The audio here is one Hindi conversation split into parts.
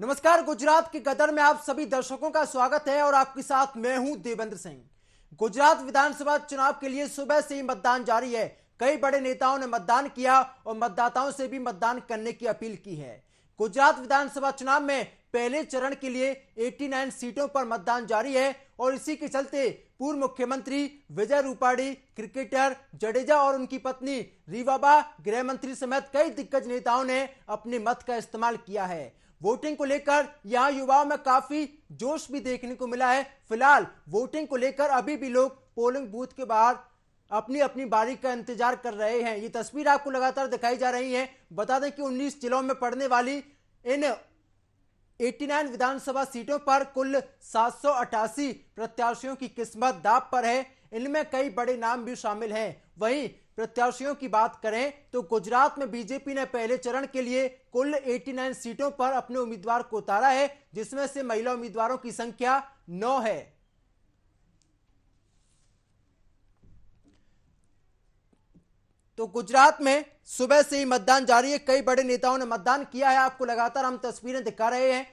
नमस्कार। गुजरात के गदर में आप सभी दर्शकों का स्वागत है और आपके साथ मैं हूं देवेंद्र सिंह। गुजरात विधानसभा चुनाव के लिए सुबह से ही मतदान जारी है। कई बड़े नेताओं ने मतदान किया और मतदाताओं से भी मतदान करने की अपील की है। गुजरात विधानसभा चुनाव में पहले चरण के लिए 89 सीटों पर मतदान जारी है और इसी के चलते पूर्व मुख्यमंत्री विजय रूपाणी, क्रिकेटर जडेजा और उनकी पत्नी रीवाबा, गृह मंत्री समेत कई दिग्गज नेताओं ने अपने मत का इस्तेमाल किया है। वोटिंग को लेकर यहां युवाओं में काफी जोश भी देखने को मिला है। फिलहाल वोटिंग को लेकर अभी भी लोग पोलिंग बूथ के बाहर अपनी अपनी बारी का इंतजार कर रहे हैं। ये तस्वीर आपको लगातार दिखाई जा रही है। बता दें कि 19 जिलों में पड़ने वाली इन 89 विधानसभा सीटों पर कुल 788 प्रत्याशियों की किस्मत दांव पर है। इनमें कई बड़े नाम भी शामिल हैं। वहीं प्रत्याशियों की बात करें तो गुजरात में बीजेपी ने पहले चरण के लिए कुल 89 सीटों पर अपने उम्मीदवार को उतारा है, जिसमें से महिला उम्मीदवारों की संख्या 9 है। तो गुजरात में सुबह से ही मतदान जारी है। कई बड़े नेताओं ने मतदान किया है। आपको लगातार हम तस्वीरें दिखा रहे हैं।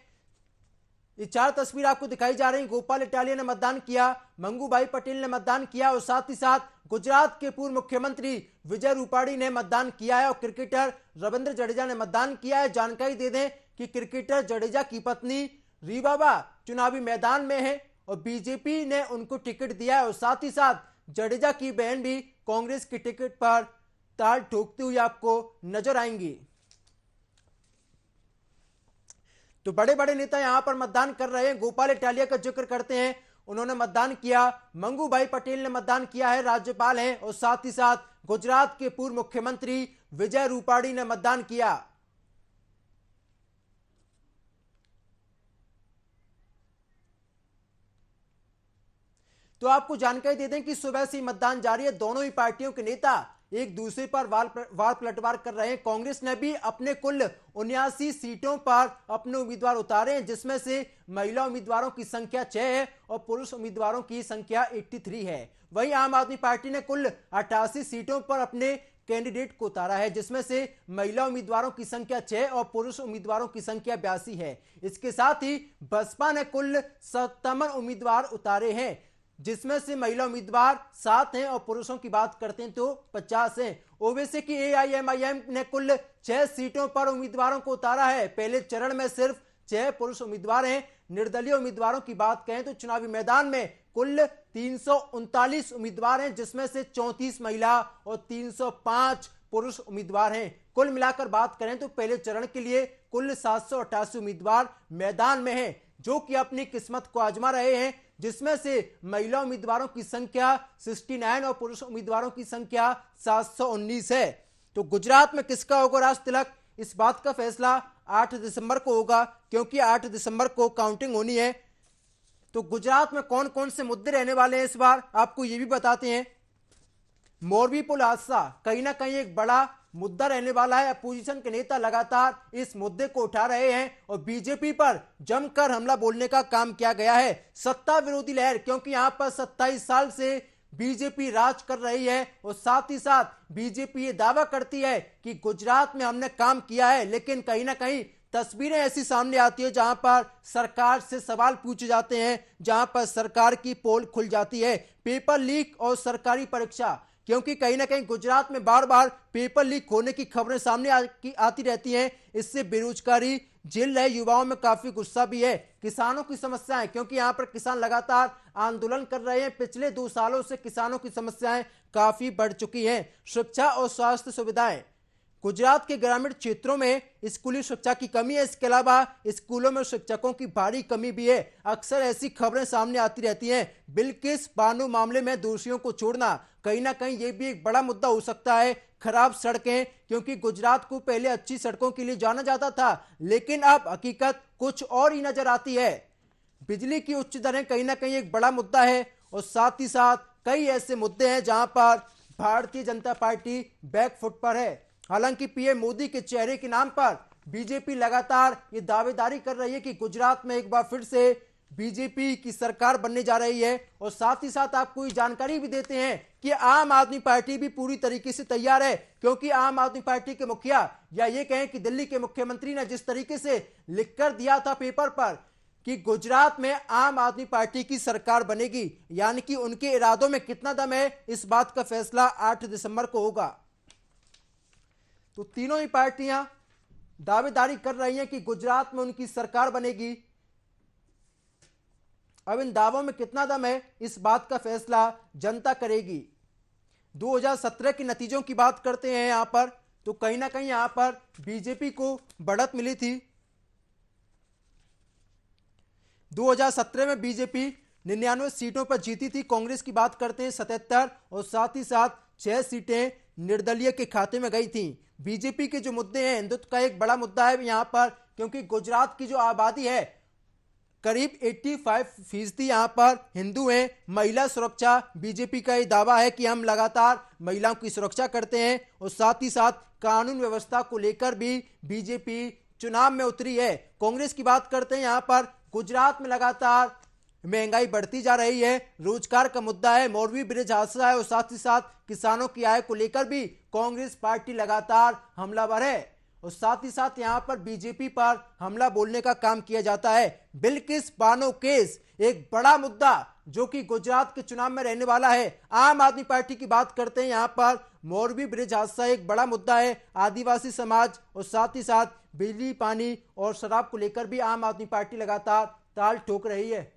ये 4 तस्वीर आपको दिखाई जा रही हैं। गोपाल इटालिया ने मतदान किया, मंगूभाई पटेल ने मतदान किया और साथ ही साथ गुजरात के पूर्व मुख्यमंत्री विजय रूपाणी ने मतदान किया है और क्रिकेटर रविंद्र जडेजा ने मतदान किया है। जानकारी दे दें कि क्रिकेटर जडेजा की पत्नी रीवाबा चुनावी मैदान में है और बीजेपी ने उनको टिकट दिया है और साथ ही साथ जडेजा की बहन भी कांग्रेस के टिकट पर ताल ठोकती हुई आपको नजर आएंगी। तो बड़े बड़े नेता यहां पर मतदान कर रहे हैं। गोपाल इटालिया का जिक्र करते हैं, उन्होंने मतदान किया। मंगूभाई पटेल ने मतदान किया है, राज्यपाल हैं। और साथ ही साथ गुजरात के पूर्व मुख्यमंत्री विजय रूपाणी ने मतदान किया। तो आपको जानकारी दे दें कि सुबह से मतदान जारी है। दोनों ही पार्टियों के नेता एक दूसरे पर वार पलटवार कर रहे हैं। कांग्रेस ने भी अपने कुल 79 सीटों पर अपने उम्मीदवार उतारे हैं, जिसमें से महिला उम्मीदवारों की संख्या 6 है और पुरुष उम्मीदवारों की संख्या 83 है। वहीं आम आदमी पार्टी ने कुल 88 सीटों पर अपने कैंडिडेट को उतारा है, जिसमें से महिला उम्मीदवारों की संख्या 6 और पुरुष उम्मीदवारों की संख्या 82 है। इसके साथ ही बसपा ने कुल 57 उम्मीदवार उतारे हैं, जिसमें से महिला उम्मीदवार 7 हैं और पुरुषों की बात करते हैं तो 50 हैं। ओवैसी की एआईएमआईएम ने कुल 6 सीटों पर उम्मीदवारों को उतारा है। पहले चरण में सिर्फ 6 पुरुष उम्मीदवार हैं। निर्दलीय उम्मीदवारों की बात करें तो चुनावी मैदान में कुल 339 उम्मीदवार हैं, जिसमें से 34 महिला और 305 पुरुष उम्मीदवार हैं। कुल मिलाकर बात करें तो पहले चरण के लिए कुल 788 उम्मीदवार मैदान में हैं, जो कि अपनी किस्मत को आजमा रहे हैं, जिसमें से महिला उम्मीदवारों की संख्या 69 और पुरुष उम्मीदवारों की संख्या 719 है। तो गुजरात में किसका होगा राज तिलक, इस बात का फैसला 8 दिसंबर को होगा, क्योंकि 8 दिसंबर को काउंटिंग होनी है। तो गुजरात में कौन कौन से मुद्दे रहने वाले हैं इस बार, आपको यह भी बताते हैं। मोरबी पुल हादसा कहीं ना कहीं एक बड़ा मुद्दा रहने वाला है। अपोजिशन के नेता लगातार इस मुद्दे को उठा रहे हैं और बीजेपी पर जमकर हमला बोलने का काम किया गया है। सत्ता विरोधी लहर, क्योंकि यहां पर 27 साल से बीजेपी राज कर रही है और साथ ही साथ बीजेपी ये दावा करती है कि गुजरात में हमने काम किया है, लेकिन कहीं ना कहीं तस्वीरें ऐसी सामने आती है जहां पर सरकार से सवाल पूछे जाते हैं, जहां पर सरकार की पोल खुल जाती है। पेपर लीक और सरकारी परीक्षा, क्योंकि कहीं ना कहीं गुजरात में बार बार पेपर लीक होने की खबरें सामने आती रहती हैं। इससे बेरोजगारी झेल रहे युवाओं में काफी गुस्सा भी है। किसानों की समस्याएं, क्योंकि यहां पर किसान लगातार आंदोलन कर रहे हैं। पिछले 2 सालों से किसानों की समस्याएं काफी बढ़ चुकी हैं। शिक्षा और स्वास्थ्य सुविधाएं, गुजरात के ग्रामीण क्षेत्रों में स्कूली शिक्षा की कमी है। इसके अलावा स्कूलों में शिक्षकों की भारी कमी भी है। अक्सर ऐसी खबरें सामने आती रहती हैं। बिल्किस बानो मामले में दोषियों को छोड़ना, कहीं ना कहीं ये भी एक बड़ा मुद्दा हो सकता है। खराब सड़कें, क्योंकि गुजरात को पहले अच्छी सड़कों के लिए जाना जाता था, लेकिन अब हकीकत कुछ और ही नजर आती है। बिजली की उच्च दरें कहीं ना कहीं एक बड़ा मुद्दा है और साथ ही साथ कई ऐसे मुद्दे हैं जहां पर भारतीय जनता पार्टी बैकफुट पर है। हालांकि पीएम मोदी के चेहरे के नाम पर बीजेपी लगातार ये दावेदारी कर रही है कि गुजरात में एक बार फिर से बीजेपी की सरकार बनने जा रही है। और साथ ही साथ आपको ये जानकारी भी देते हैं कि आम आदमी पार्टी भी पूरी तरीके से तैयार है, क्योंकि आम आदमी पार्टी के मुखिया या ये कहें कि दिल्ली के मुख्यमंत्री ने जिस तरीके से लिखकर दिया था पेपर पर कि गुजरात में आम आदमी पार्टी की सरकार बनेगी, यानी कि उनके इरादों में कितना दम है, इस बात का फैसला 8 दिसंबर को होगा। तो तीनों ही पार्टियां दावेदारी कर रही हैं कि गुजरात में उनकी सरकार बनेगी। अब इन दावों में कितना दम है, इस बात का फैसला जनता करेगी। 2017 के नतीजों की बात करते हैं यहां पर, तो कहीं ना कहीं यहां पर बीजेपी को बढ़त मिली थी। 2017 में बीजेपी 99 सीटों पर जीती थी, कांग्रेस की बात करते हैं 77, और साथ ही साथ 6 सीटें निर्दलीय के खाते में गई थी। बीजेपी के जो मुद्दे हैं, हिंदुत्व का एक बड़ा मुद्दा है यहां पर, क्योंकि गुजरात की जो आबादी है करीब 85% यहां पर हिंदू हैं। महिला सुरक्षा, बीजेपी का ये दावा है कि हम लगातार महिलाओं की सुरक्षा करते हैं, और साथ ही साथ कानून व्यवस्था को लेकर भी बीजेपी चुनाव में उतरी है। कांग्रेस की बात करते हैं यहां पर, गुजरात में लगातार महंगाई बढ़ती जा रही है, रोजगार का मुद्दा है, मोरबी ब्रिज हादसा है, और साथ ही साथ किसानों की आय को लेकर भी कांग्रेस पार्टी लगातार हमलावर है। और साथ ही साथ यहां पर बीजेपी पर हमला बोलने का काम किया जाता है। बिल्किस बानो केस एक बड़ा मुद्दा जो कि गुजरात के चुनाव में रहने वाला है। आम आदमी पार्टी की बात करते हैं यहां पर, मोरबी ब्रिज हादसा एक बड़ा मुद्दा है। आदिवासी समाज और साथ ही साथ बिजली, पानी और शराब को लेकर भी आम आदमी पार्टी लगातार ताल ठोक रही है।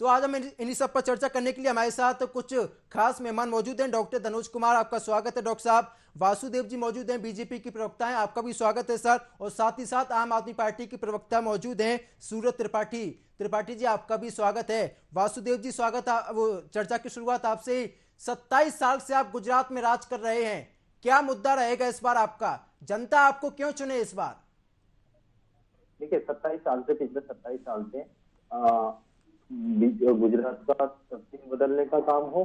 तो आज हम इन्हीं सब पर चर्चा करने के लिए हमारे साथ कुछ खास मेहमान मौजूद हैं। डॉक्टर धनुष कुमार, आपका स्वागत है डॉक्टर साहब। वासुदेव जी मौजूद हैं, बीजेपी की प्रवक्ता हैं, आपका भी स्वागत है सर। और साथ ही साथ आम आदमी पार्टी की प्रवक्ता मौजूद हैं सूरत त्रिपाठी जी, आपका भी स्वागत है। वासुदेव जी स्वागत है। वो चर्चा की शुरुआत आपसे ही। 27 साल से आप गुजरात में राज कर रहे हैं, क्या मुद्दा रहेगा इस बार आपका? जनता आपको क्यों चुने इस बार? देखिए, 27 साल से, पिछले 27 साल से गुजरात का तकदीर बदलने का काम हो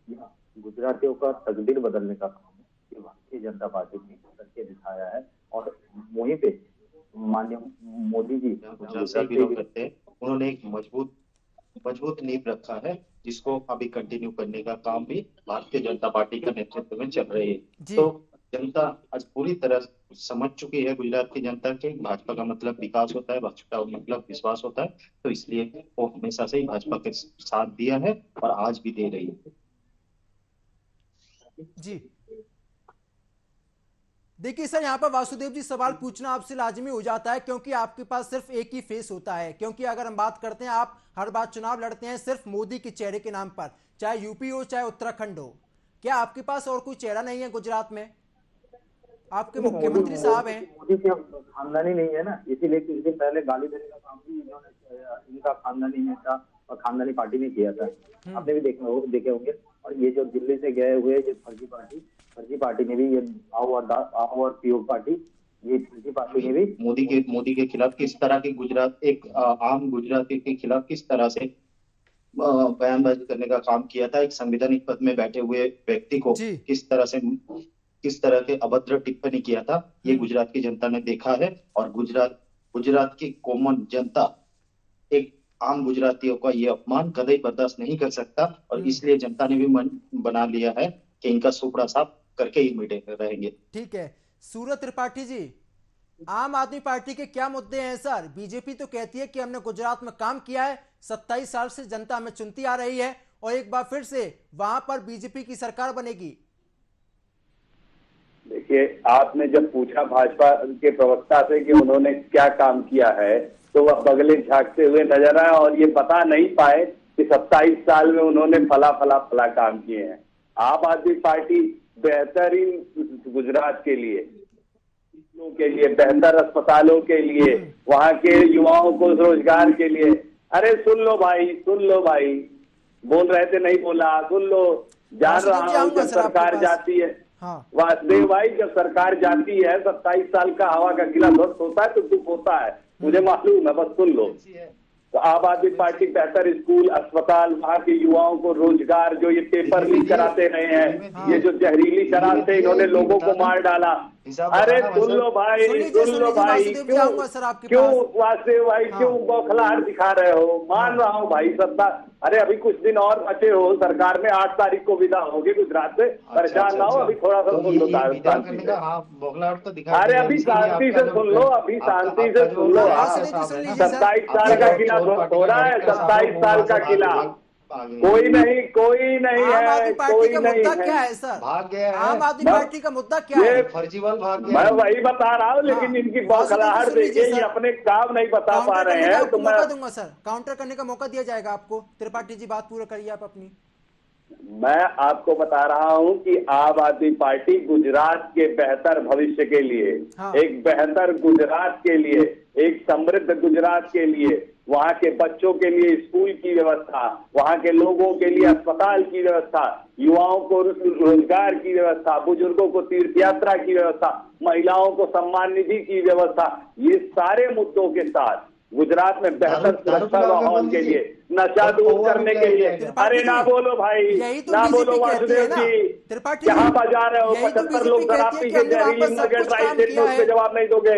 या गुजरातियों का तकदीर बदलने का काम हो, ये भारतीय जनता पार्टी ने करके दिखाया है। और वहीं पे माननीय मोदी जी गुजरात से बिलोंग करते हैं, उन्होंने एक मजबूत नींव रखा है, जिसको अभी कंटिन्यू करने का काम भी भारतीय जनता पार्टी के नेतृत्व में चल रही है। तो जनता आज पूरी तरह समझ चुकी है, गुजरात की जनता के भाजपा का मतलब विकास होता है, भाजपा का मतलब विश्वास होता है। तो इसलिए वो हमेशा से ही भाजपा के साथ दिया है और आज भी दे रही है। जी देखिए सर, यहाँ पर वासुदेव जी सवाल पूछना आपसे लाजमी हो जाता है, क्योंकि आपके पास सिर्फ एक ही फेस होता है। क्योंकि अगर हम बात करते हैं, आप हर बार चुनाव लड़ते हैं सिर्फ मोदी के चेहरे के नाम पर, चाहे यूपी हो चाहे उत्तराखंड हो। क्या आपके पास और कोई चेहरा नहीं है गुजरात में? आपके मुख्यमंत्री साहब हैं, मोदी के खानदानी नहीं है ना, इसीलिए कुछ दिन पहले गाली देने का काम भी इन्होंने, इनका खानदानी नेता और खानदानी पार्टी ने किया था। आपने भी देखे होंगे। और ये जो दिल्ली से गए हुए ये फर्जी पार्टी ने भी, ये आओ और पीओ पार्टी, ये फर्जी पार्टी ने भी मोदी के खिलाफ किस तरह की एक आम गुजराती के खिलाफ किस तरह से बयानबाजी करने का काम किया था। एक संवैधानिक पद में बैठे हुए व्यक्ति को किस तरह के अभद्र टिप्पणी किया था, ये गुजरात की जनता ने देखा है। और गुजरात की कॉमन जनता एक आम गुजरातियों का ये अपमान कतई बर्दाश्त नहीं कर सकता। और इसलिए जनता ने भी मन बना लिया है कि इनका सुपड़ा साफ करके ही मिटे रहेंगे। ठीक है। सूरत त्रिपाठी जी, आम आदमी पार्टी के क्या मुद्दे हैं सर? बीजेपी तो कहती है कि हमने गुजरात में काम किया है, 27 साल से जनता हमें चुनती आ रही है, और एक बार फिर से वहां पर बीजेपी की सरकार बनेगी। देखिए, आपने जब पूछा भाजपा के प्रवक्ता से कि उन्होंने क्या काम किया है, तो वह बगले झांकते हुए नजर आए और ये बता नहीं पाए कि 27 साल में उन्होंने फला काम किए हैं। आम आदमी पार्टी बेहतरीन गुजरात के लिए, बेहतर अस्पतालों के लिए, वहां के युवाओं को रोजगार के लिए। अरे सुन लो भाई, बोल रहे थे नहीं बोला, सुन लो। जान रहा हूँ जब सरकार जाती है, वासुदेव भाई, जब सरकार जाती है 27 साल का हवा का किला ध्वस्त होता है तो दुख होता है, मुझे मालूम है, बस सुन लो। तो आम आदमी पार्टी बेहतर स्कूल, अस्पताल, वहाँ के युवाओं को रोजगार, जो ये पेपर लीक कराते रहे हैं, ये जो जहरीली शराब से इन्होंने लोगों को मार डाला, अरे सुन लो भाई, सुन लो भाई, क्यों वासुदेव भाई क्यों बौखलाहट दिखा रहे हो? मान रहा हूँ भाई सत्ता, अरे अभी कुछ दिन और बचे हो सरकार में, 8 तारीख को विदा होगी गुजरात से, परेशान ना हो, अभी थोड़ा सा सुन लो। अरे अभी शांति से सुन लो, अभी शांति से सुन लो। 27 साल का किला हो रहा है, 27 साल का किला, कोई नहीं है, कोई नहीं है। क्या है सर? भाग गया है। आम आदमी पार्टी का मुद्दा क्या है? फर्जीवाल भाग गया। मैं वही बता रहा हूँ, लेकिन इनकी बौखलाहट देखिए, ये अपने काम नहीं बता पा रहे हैं। तो मैं दूंगा सर, काउंटर करने का मौका दिया जाएगा आपको। त्रिपाठी जी बात पूरा करिए आप अपनी। मैं आपको बता रहा हूं कि आम आदमी पार्टी गुजरात के बेहतर भविष्य के लिए, एक बेहतर गुजरात के लिए, एक समृद्ध गुजरात के लिए, वहां के बच्चों के लिए स्कूल की व्यवस्था, वहां के लोगों के लिए अस्पताल की व्यवस्था, युवाओं को रोजगार की व्यवस्था, बुजुर्गों को तीर्थ यात्रा की व्यवस्था, महिलाओं को सम्मान निधि की व्यवस्था, ये सारे मुद्दों के साथ गुजरात में बेहतर सुरक्षा माहौल के लिए, नशा दूर करने के लिए। अरे ना बोलो भाई, ना बोलो वासुदेव जी, कहाँ बजा रहे हो? 75 लोग शराब पी के जहरीली मर्गेट राइट से जवाब नहीं दोगे?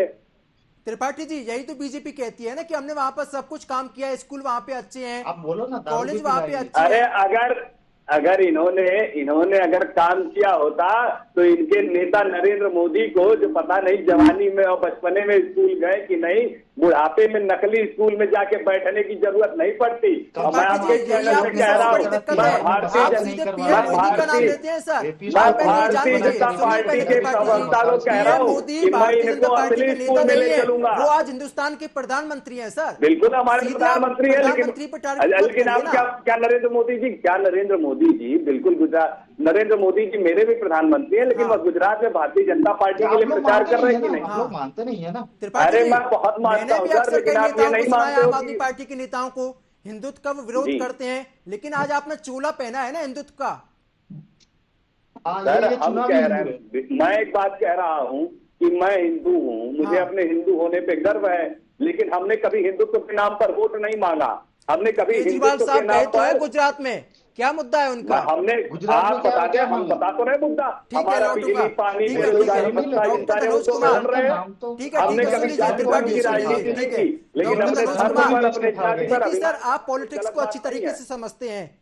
त्रिपाठी जी, यही तो बीजेपी कहती है ना कि हमने वहां पर सब कुछ काम किया है, स्कूल वहां पे अच्छे हैं, आप बोलो ना, कॉलेज वहां पे अच्छे हैं। अरे अगर इन्होंने अगर काम किया होता तो इनके नेता नरेंद्र मोदी को, जो पता नहीं जवानी में और बचपने में स्कूल गए कि नहीं, बुढ़ापे में नकली स्कूल में जाके बैठने की जरूरत नहीं पड़ती। और मैं आपके चैनल में कह रहा हूँ, भारतीय जनता पार्टी के प्रवक्ता को कह रहा हूँ कि मैं इनको असली स्कूल में ले चलूंगा। वो आज हिंदुस्तान के प्रधानमंत्री है सर। बिल्कुल हमारे प्रधानमंत्री है, लेकिन आप क्या नरेंद्र मोदी जी बिल्कुल गुजरात, नरेंद्र मोदी जी मेरे भी प्रधानमंत्री हैं, लेकिन वह गुजरात में भारतीय जनता पार्टी के लिए प्रचार कर रहे हैं कि नहीं? आप लोग मानते नहीं है ना? अरे मैं बहुत मानता हूँ सर, लेकिन आप ये नहीं मानते हो। आम आदमी पार्टी के नेताओं को हिंदुत्व का विरोध करते हैं, लेकिन आज आपने चोला पहना है ना हिंदुत्व का। सर हम कह रहे हैं, मैं एक बात कह रहा हूँ कि मैं हिंदू हूँ, मुझे अपने हिंदू होने पे गर्व है, लेकिन हमने कभी हिंदुत्व के नाम पर वोट नहीं मांगा। हमने कभी केजरीवाल साहब गए तो है गुजरात में, क्या मुद्दा है उनका? हमने आप बताते हैं, हम बता तो रहे मुद्दा, हमारा बिजली पानी बेरोजगारी भत्ता ये सारे मुद्दे चल रहे हैं। हमने कभी जाति पार्टी की राजनीति नहीं की, लेकिन अपने धर्म पर, अपने जाति पर। सर आप पॉलिटिक्स को अच्छी तरीके से समझते हैं,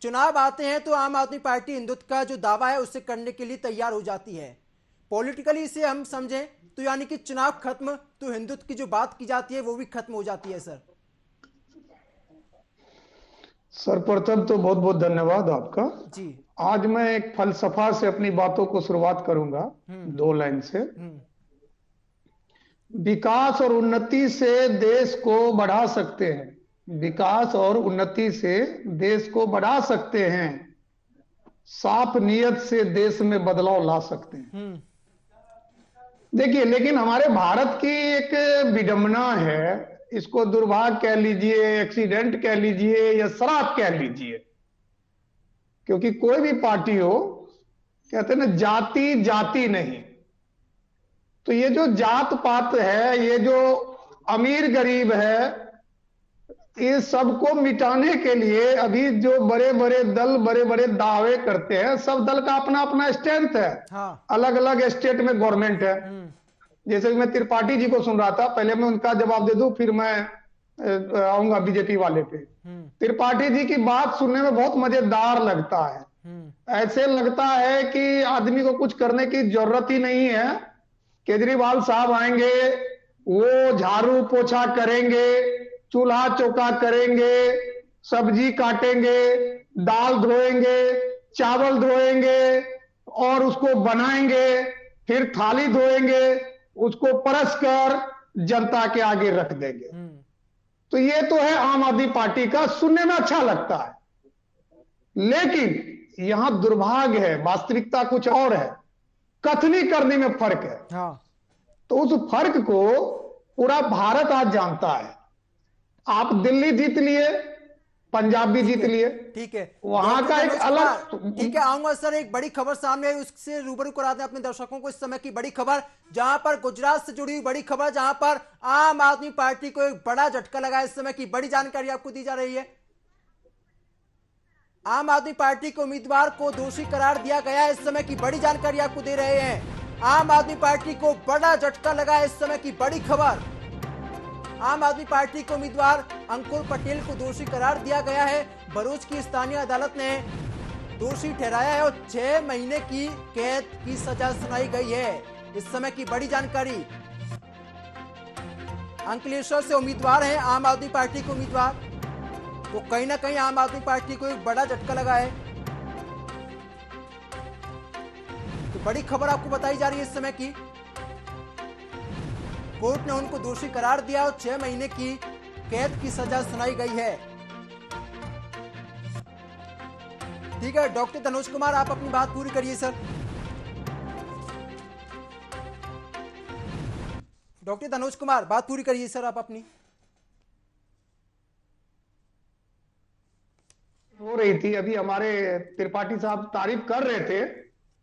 चुनाव आते हैं तो आम आदमी पार्टी हिंदुत्व का जो दावा है उससे करने के लिए तैयार हो जाती है। पॉलिटिकली इसे हम समझें तो यानी कि चुनाव खत्म तो हिंदुत्व की जो बात की जाती है वो भी खत्म हो जाती है। सर प्रथम तो बहुत बहुत धन्यवाद आपका जी। आज मैं एक फलसफा से अपनी बातों को शुरुआत करूंगा 2 लाइन से। विकास और उन्नति से देश को बढ़ा सकते हैं, विकास और उन्नति से देश को बढ़ा सकते हैं, साफ नियत से देश में बदलाव ला सकते हैं। देखिए, लेकिन हमारे भारत की एक विडंबना है, इसको दुर्भाग्य कह लीजिए, एक्सीडेंट कह लीजिए या श्राप कह लीजिए, क्योंकि कोई भी पार्टी हो, कहते हैं ना जाति जाति नहीं। तो ये जो जात पात है, ये जो अमीर गरीब है, ये सबको मिटाने के लिए अभी जो बड़े बड़े दल बड़े बड़े दावे करते हैं, सब दल का अपना अपना स्ट्रेंथ है। अलग अलग स्टेट में गवर्नमेंट है। जैसे मैं त्रिपाठी जी को सुन रहा था, पहले मैं उनका जवाब दे दूं, फिर मैं आऊंगा बीजेपी वाले पे। त्रिपाठी जी की बात सुनने में बहुत मजेदार लगता है। ऐसे लगता है कि आदमी को कुछ करने की जरूरत ही नहीं है। केजरीवाल साहब आएंगे, वो झाड़ू पोछा करेंगे, चूल्हा चौका करेंगे, सब्जी काटेंगे, दाल धोएंगे, चावल धोएंगे और उसको बनाएंगे, फिर थाली धोएंगे, उसको परस कर जनता के आगे रख देंगे। तो ये तो है आम आदमी पार्टी का, सुनने में अच्छा लगता है, लेकिन यहां दुर्भाग्य है, वास्तविकता कुछ और है, कथनी करने में फर्क है। तो उस फर्क को पूरा भारत आज जानता है। आप दिल्ली जीत लिए, पंजाब भी जीत लिए, ठीक है, वहां का एक अलग, ठीक है, आऊंगा सर। एक बड़ी खबर सामने आई, उससे रूबरू कराते हैं अपने दर्शकों को। इस समय की बड़ी खबर, जहां पर गुजरात से जुड़ी हुई बड़ी खबर, जहां पर आम आदमी पार्टी को एक बड़ा झटका लगा। इस समय की बड़ी जानकारी आपको दी जा रही है। आम आदमी पार्टी के उम्मीदवार को दोषी करार दिया गया है। इस समय की बड़ी जानकारी आपको दे रहे हैं। आम आदमी पार्टी को बड़ा झटका लगा है। इस समय की बड़ी खबर, आम आदमी पार्टी के उम्मीदवार अंकुर पटेल को दोषी करार दिया गया है। भरूच की स्थानीय अदालत ने दोषी ठहराया है और 6 महीने की कैद की सजा सुनाई गई है। इस समय की बड़ी जानकारी, अंकलेश्वर से उम्मीदवार हैं आम आदमी पार्टी के उम्मीदवार, तो कहीं ना कहीं आम आदमी पार्टी को एक बड़ा झटका लगा है। तो बड़ी खबर आपको बताई जा रही है इस समय की, कोर्ट ने उनको दोषी करार दिया और 6 महीने की कैद की सजा सुनाई गई है। ठीक है डॉक्टर तनुज कुमार, आप अपनी बात पूरी करिए सर। डॉक्टर तनुज कुमार, बात पूरी करिए सर आप अपनी। हो रही थी अभी, हमारे त्रिपाठी साहब तारीफ कर रहे थे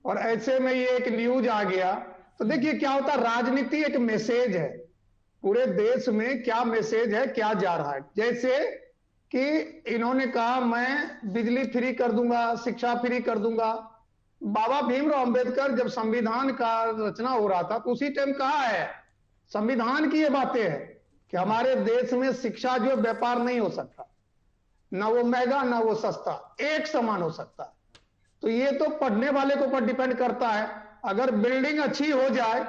और ऐसे में ये एक न्यूज आ गया। तो देखिए क्या होता है, राजनीति एक मैसेज है, पूरे देश में क्या मैसेज है, क्या जा रहा है। जैसे कि इन्होंने कहा मैं बिजली फ्री कर दूंगा, शिक्षा फ्री कर दूंगा। बाबा भीमराव अंबेडकर जब संविधान का रचना हो रहा था तो उसी टाइम कहा है, संविधान की ये बातें है कि हमारे देश में शिक्षा जो व्यापार नहीं हो सकता, ना वो महंगा ना वो सस्ता, एक समान हो सकता। तो ये तो पढ़ने वाले के ऊपर डिपेंड करता है। अगर बिल्डिंग अच्छी हो जाए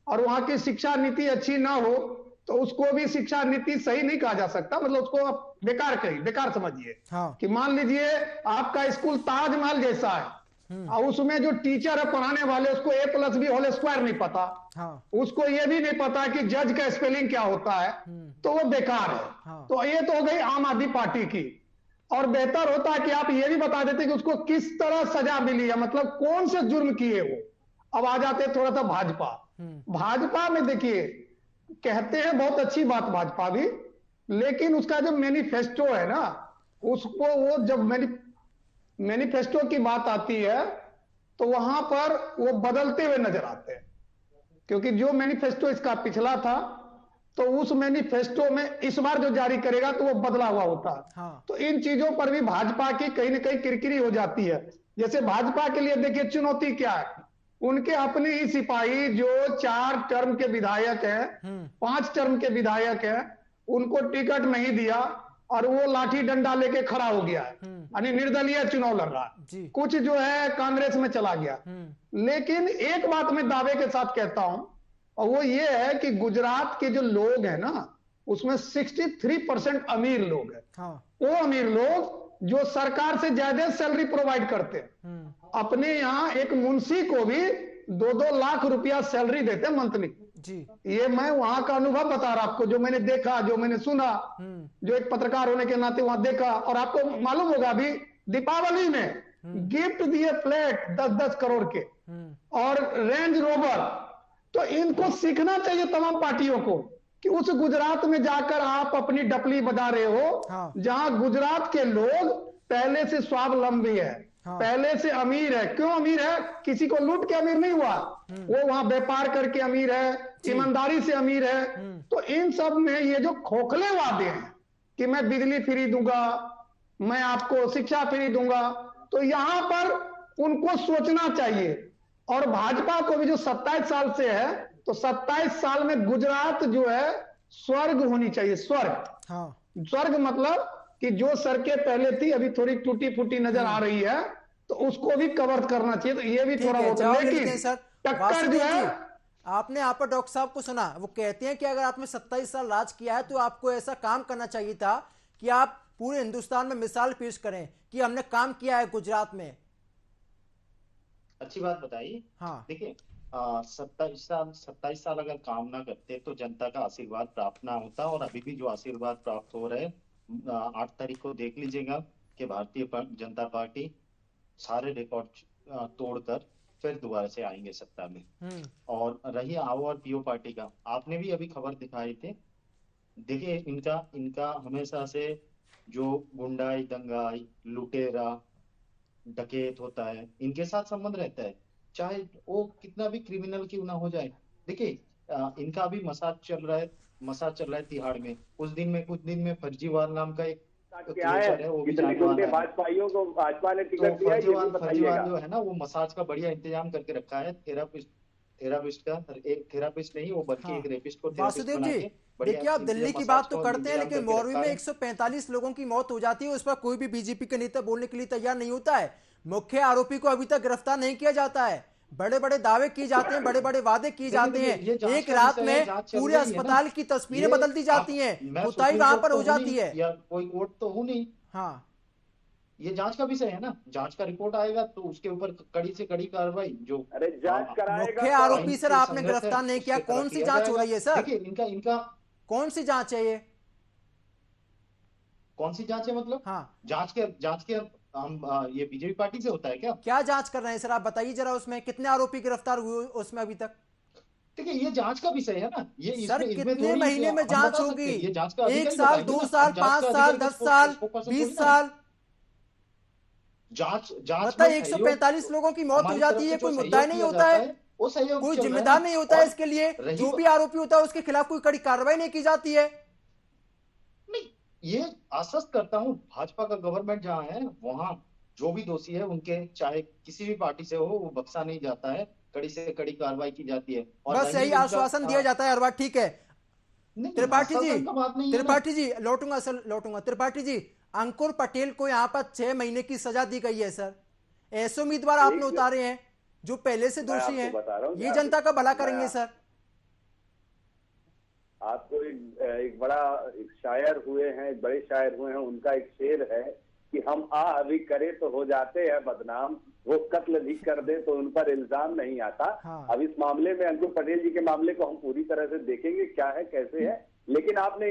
और वहां की शिक्षा नीति अच्छी ना हो तो उसको भी शिक्षा नीति सही नहीं कहा जा सकता, मतलब उसको आप बेकार कहिए, बेकार समझिए। हाँ। कि मान लीजिए आपका स्कूल ताजमहल जैसा है और उसमें जो टीचर है पढ़ाने वाले उसको A+B² नहीं पता। हाँ। उसको ये भी नहीं पता कि जज का स्पेलिंग क्या होता है, तो वो बेकार है। हाँ। तो ये तो हो गई आम आदमी पार्टी की। और बेहतर होता है कि आप ये भी बता देते कि उसको किस तरह सजा मिली है, मतलब कौन से जुर्म किए वो। अब आ जाते हैं थोड़ा सा भाजपा। भाजपा में देखिए कहते हैं बहुत अच्छी बात भाजपा भी, लेकिन उसका जो मैनिफेस्टो है ना, उसको वो जब मैनिफेस्टो की बात आती है तो वहां पर वो बदलते हुए नजर आते हैं। क्योंकि जो मैनिफेस्टो इसका पिछला था तो उस मैनिफेस्टो में इस बार जो जारी करेगा तो वो बदला हुआ होता है। हाँ। तो इन चीजों पर भी भाजपा की कहीं ना कहीं किरकिरी हो जाती है। जैसे भाजपा के लिए देखिए चुनौती क्या है, उनके अपने ही सिपाही जो 4 टर्म के विधायक हैं, 5 टर्म के विधायक हैं, उनको टिकट नहीं दिया और वो लाठी डंडा लेके खड़ा हो गया है, यानी निर्दलीय चुनाव लड़ रहा है। कुछ जो है कांग्रेस में चला गया। लेकिन एक बात मैं दावे के साथ कहता हूं और वो ये है कि गुजरात के जो लोग हैं ना उसमें 63% अमीर लोग हैं। हाँ। वो अमीर लोग जो सरकार से ज्यादा सैलरी प्रोवाइड करते हैं। अपने यहाँ एक मुंशी को भी 2-2 लाख रुपया सैलरी देते हैं मंथली जी। ये मैं वहां का अनुभव बता रहा आपको, जो मैंने देखा, जो मैंने सुना, जो एक पत्रकार होने के नाते वहां देखा। और आपको मालूम होगा अभी दीपावली में गिफ्ट दिए फ्लैट 10-10 करोड़ के और रेंज रोवर। तो इनको सीखना चाहिए तमाम पार्टियों को कि उस गुजरात में जाकर आप अपनी डपली बजा रहे हो। हाँ। जहां गुजरात के लोग पहले से स्वावलंबी है। हाँ। पहले से अमीर है। क्यों अमीर है? किसी को लूट के अमीर नहीं हुआ, वो वहां व्यापार करके अमीर है, ईमानदारी से अमीर है। तो इन सब में ये जो खोखले वादे हैं कि मैं बिजली फ्री दूंगा, मैं आपको शिक्षा फ्री दूंगा, तो यहां पर उनको सोचना चाहिए। और भाजपा को भी जो 27 साल से है, तो 27 साल में गुजरात जो है स्वर्ग होनी चाहिए, स्वर्ग। हाँ। स्वर्ग मतलब कि जो सड़कें पहले थी अभी थोड़ी टूटी फूटी नजर आ रही है, तो उसको भी कवर करना चाहिए। तो ये भी थोड़ा बहुत, लेकिन टक्कर जो है, आपने यहाँ पर डॉक्टर साहब को सुना, वो कहते हैं कि अगर आपने 27 साल राज किया है तो आपको ऐसा काम करना चाहिए था कि आप पूरे हिंदुस्तान में मिसाल पेश करें कि हमने काम किया है गुजरात में। अच्छी बात बताई। हाँ। देखिए 27 साल अगर काम ना करते तो जनता का आशीर्वाद प्राप्त ना होता। और अभी भी जो आशीर्वाद प्राप्त हो रहे 8 तारीख को देख लीजिएगा कि भारतीय जनता पार्टी सारे रिकॉर्ड तोड़कर फिर दोबारा से आएंगे सत्ता में। और रही आओ और पीओ पार्टी का, आपने भी अभी खबर दिखाई थी। देखिए इनका हमेशा से जो गुंडाई, दंगाई, लुटेरा, डकैत होता है, इनके साथ संबंध रहता है, चाहे वो कितना भी क्रिमिनल क्यों ना हो जाए। देखिए इनका भी मसाज चल रहा है तिहाड़ में। कुछ दिन में फर्जीवाल नाम का एक है, वो भी भाजपाइयों को भाजपा ने टिकट दिया है। फर्जीवाल जो है ना वो मसाज का बढ़िया इंतजाम करके रखा है। थेरापिस्ट का, एक थेरापिस्ट नहीं वो बल्कि एक रेपिस्ट को वासुदेव जी, देखिए आप दिल्ली की बात तो करते हैं, लेकिन मोरबी में 145 लोगों की मौत हो जाती है, उस पर कोई भी बीजेपी के नेता बोलने के लिए तैयार नहीं होता है। मुख्य आरोपी को अभी तक गिरफ्तार नहीं किया जाता है। बड़े बड़े दावे किए जाते हैं, बड़े बड़े वादे किए जाते हैं, एक रात में पूरे अस्पताल की तस्वीरें बदल दी जाती हैं, पुताई वहां पर हो जाती है। या कोई कोर्ट तो हो नहीं। हाँ, ये जांच का विषय है ना, जांच का रिपोर्ट आएगा तो उसके ऊपर कड़ी से कड़ी कार्रवाई जो अरे जांच कराएगा। मुख्य आरोपी सर आपने गिरफ्तार नहीं किया, कौन सी जांच हो रही है सर? देखिए इनका कौन सी जांच है ये? कौन सी जांच है मतलब? हाँ, जांच के हम ये बीजेपी पार्टी से होता है क्या? क्या जांच कर रहे हैं सर आप बताइए जरा, उसमें कितने आरोपी गिरफ्तार हुए उसमें अभी तक? देखिए ये जांच का विषय है ना, ये सर इसमें कितने महीने में जांच होगी? ये जांच का 1 साल, 2 साल, 5 साल, 10 साल, 20 साल? जांच मतलब 145 लोगों की मौत हो जाती है, कोई मुद्दा नहीं होता है, कोई जिम्मेदार नहीं होता है इसके लिए, जो भी आरोपी होता है उसके खिलाफ कोई कड़ी कार्रवाई नहीं की जाती है। नहीं, ये आश्वस्त करता हूँ, भाजपा का गवर्नमेंट जहाँ है वहां जो भी दोषी है उनके चाहे किसी भी पार्टी से हो वो बख्शा नहीं जाता है, कड़ी से कड़ी कार्रवाई की जाती है। और बस यही आश्वासन दिया जाता है हर बार। ठीक है त्रिपाठी जी लौटूंगा। त्रिपाठी जी, अंकुर पटेल को यहाँ पर 6 महीने की सजा दी गई है सर, ऐसे उम्मीदवार आपने उतारे हैं जो पहले से दोषी हैं, ये जनता का भला करेंगे सर? आपको एक बड़ा एक शायर हुए हैं, एक बड़े शायर हुए हैं, उनका एक शेर है कि हम अभी करे तो हो जाते हैं बदनाम, वो कत्ल भी कर दे तो उन पर इल्जाम नहीं आता। हाँ। अब इस मामले में अंकुर पटेल जी के मामले को हम पूरी तरह से देखेंगे क्या है कैसे है, लेकिन आपने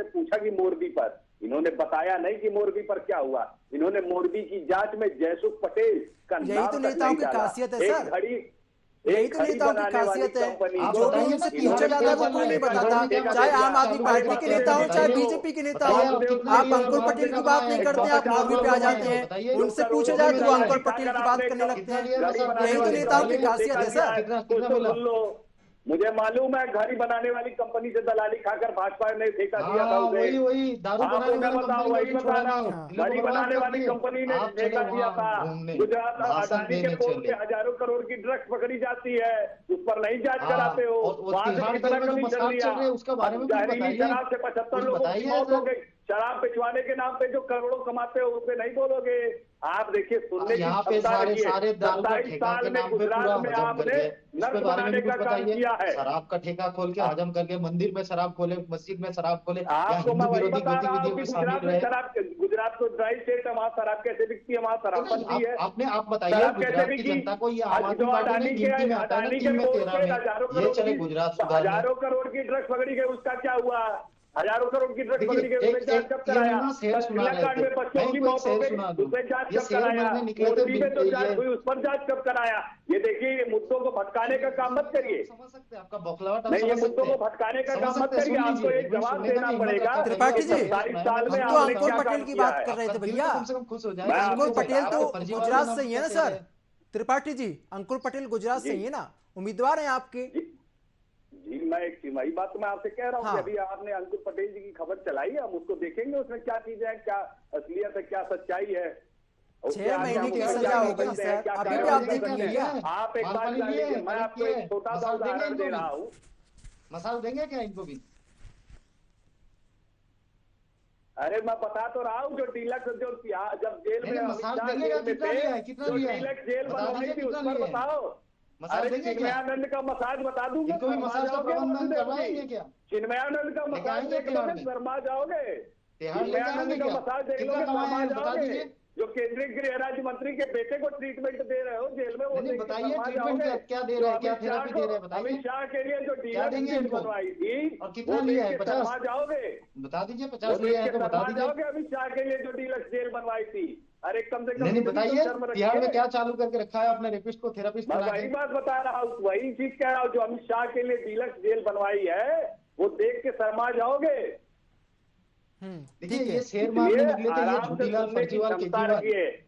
पूछा कि मोरबी पर, इन्होंने बताया नहीं कि मोरबी पर क्या हुआ। इन्होंने मोरबी की जांच में जयसुख पटेल का यही तो नेताओं की खासियत है सर, यही तो नेताओं की खासियत है, जो भी उनसे पूछा जाता है वो कोई नहीं बताता, चाहे आम आदमी पार्टी के नेता हो चाहे बीजेपी के नेता हो। आप अंकुर पटेल की बात नहीं करते, आप मोरबी पे आ जाते हैं, उनसे पूछा जाए तो अंकुर पटेल की बात करने लगते हैं, यही तो नेताओं की खासियत है सर। मुझे मालूम है घड़ी बनाने वाली कंपनी से दलाली खाकर भाजपा ने ठेका दिया था उसे। वही दारू वही बता रहा हूँ, घड़ी बनाने वाली कंपनी ने ठेका दिया था। गुजरात अदानी के पोर्ट से हजारों करोड़ की ड्रग्स पकड़ी जाती है, उस पर नहीं जांच कराते हो, वहां से कितना कमी चल रही है। जहरीली शराब से 75 लोगों की मौत हो गई, शराब पिछवाने के नाम पे जो करोड़ों कमाते हो उस पे नहीं बोलोगे आप। देखिए सुनने की क्षमता रखिए, 27 साल में गुजरात में आपने नर्क बनाने का काम किया है। शराब का ठेका खोल के हजम करके मंदिर में शराब खोले, मस्जिद में शराब खोले, आपको मैं वही बता रहा हूँ कि गुजरात में शराब, गुजरात को ड्राई स्टेट है, वहाँ शराब कैसे बिकती है, वहाँ शराबबंदी है। आप बताइए गुजरात की जनता को, ये आम आदमी पार्टी में गिनती में आता है ना 3 में 13 में, ये चले गुजरात सुधार, हजारों करोड़ की ड्रग्स पकड़ी गई, उसका क्या हुआ? हजारों करोड़ की ड्रग्स पकड़ी गई, उसमें जांच कब कराया? तिलक में बच्चों की मौत हो गई, उसमें जांच कब कराया? मोदी में तो जांच हुई, उस पर जांच कब कराया? ये देखिए ये मुद्दों को भटकाने का काम मत करिए, समझ सकते हैं आपका बौखलाहट, नहीं ये मुद्दों को भटकाने का काम मत करिए, आपको एक जवाब देना पड़ेगा। त्रिपाठी जी, 27 साल में तो आपने अंकुर क्या पटेल काम की किया बात है? कर रहे थे भैया, कम से कम खुश हो जाए। अंकुर पटेल तो गुजरात से ही है ना सर? त्रिपाठी जी, अंकुर पटेल गुजरात से ही है ना, उम्मीदवार हैं आपके? जी मैं वही बात तो मैं आपसे कह रहा हूँ कि अभी आपने अंकुर पटेल जी की खबर चलाई है, हम उसको देखेंगे उसमें क्या चीजें हैं, क्या असलियत है, क्या सच्चाई है। 6 महीने की सजा हो गई सर, अभी भी आप देखेंगे क्या? आप एक बात जानिए, मैं आपको एक छोटा सा उदाहरण दे रहा हूँ। मसाल देंगे क्या इनको भी? अरे मैं बता तो रहा हूँ, जो डीलक्स जो जब जेल में मसाल देंगे, कितना लिया है, कितना लिया है? डीलक्स जेल बनवाई थी उस पर बताओ। अरे चिन्मयानंद का मसाज बता दूंगा, इनको भी मसाज का प्रबंधन करवाएंगे क्या? चिन्मयानंद का मसाज देख लोगे शर्मा जाओगे, चिन्मयानंद का मसाज देख लोगे शर्मा जाओगे। जो केंद्रीय गृह राज्य मंत्री के बेटे को ट्रीटमेंट दे रहे हो जेल में, वो बताइए ट्रीटमेंट क्या दे रहे हैं, क्या थेरेपी दे रहे हैं बताइए। अमित शाह के लिए जो डीलक्स बनवाई थी और कितना लिया है? 50 जाओगे, बता दीजिए 50 लिया है तो बता दीजिए। अमित शाह के लिए जो डीलक्स जेल बनवाई थी, अरे कम से कम नहीं बताइए बिहार में क्या चालू करके रखा है आपने रेपिस्ट को थेरेपिस्ट बना के? वही बात बता रहा हूँ, वही चीज कह रहा हूँ, जो अमित शाह के लिए डीलक्स जेल बनवाई है वो देख के शर्मा जाओगे। देखिए ये शेर मारने निकले थे, ये झूठीलाल फर्जीवाल केजरीवाल,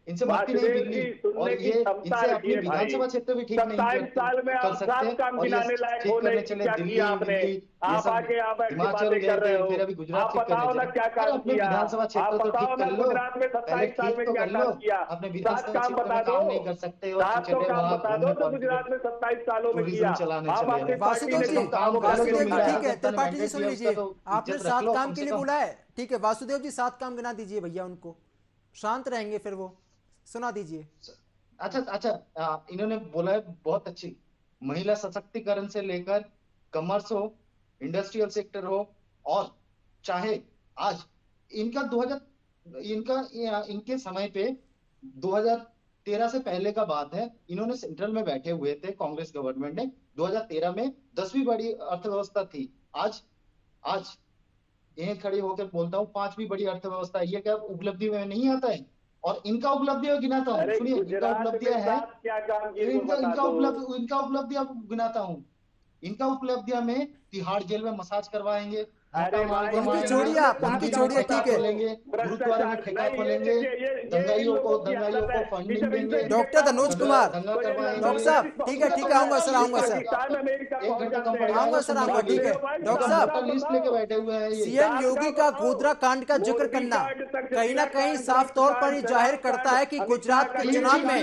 इनसे मुक्ति नहीं मिली, और ये इनसे अपनी विधानसभा क्षेत्र भी ठीक नहीं 27 साल में आप 7 काम गिनाने लायक हो नहीं, क्या किया आपने? आप आके आप ऐसी बातें कर रहे हो। फिर अभी गुजरात आप बताओ ना क्या काम किया, विधानसभा क्षेत्र आप तो बताओ ठीक ना कर लो, गुजरात में 27 साल में क्या काम किया। अपने 7 विधानसभा काम क्षेत्र बता में दो, काम नहीं कर सकते और 7 तो काम बता दो जो गुजरात में 27 सालों में किया। आप आपकी पार्टी ने कब काम कर वासुदेव दिया। जी, ठीक है त्रिपाठी जी सुन लीजिए, आपने 7 काम के लिए कम। बोला है, ठीक है वासुदेव जी 7 काम गिना दीजिए भैया, उनको शांत रहेंगे फिर वो सुना दीजिए। अच्छा, इन्होंने बोला है बहुत अच्छी, महिला सशक्तिकरण से लेकर कमर्स हो, इंडस्ट्रियल सेक्टर हो, और चाहे आज इनका 2000 इनके समय पे 2013 से पहले का बात है, इन्होंने सेंट्रल में बैठे हुए थे, कांग्रेस गवर्नमेंट ने 2013 में 10वीं बड़ी अर्थव्यवस्था थी। आज यहीं खड़ी होकर बोलता हूँ 5वीं बड़ी अर्थव्यवस्था। ये क्या उपलब्धि में नहीं आता है? और इनका उपलब्धियां गिनाता हूँ, सुनिए इनका उपलब्धियां है, इनका उपलब्धियां गिनाता हूँ। इनका उपलब्धियां में तिहाड़ जेल में मसाज करवाएंगे, उनकी छोड़िए आप, उनकी छोड़िए, ठीक है। गुरुद्वारे में ठेका खोलेंगे, दंगाइयों को फंडिंग देंगे। डॉक्टर तनोज कुमार, डॉक्टर साहब, ठीक है आऊंगा सर, आऊंगा सर, ठीक है डॉक्टर साहब। लिस्ट लेके बैठे हुए हैं। सीएम योगी का गोधरा कांड का जिक्र करना कहीं ना कहीं साफ तौर पर ये जाहिर करता है कि गुजरात के चुनाव में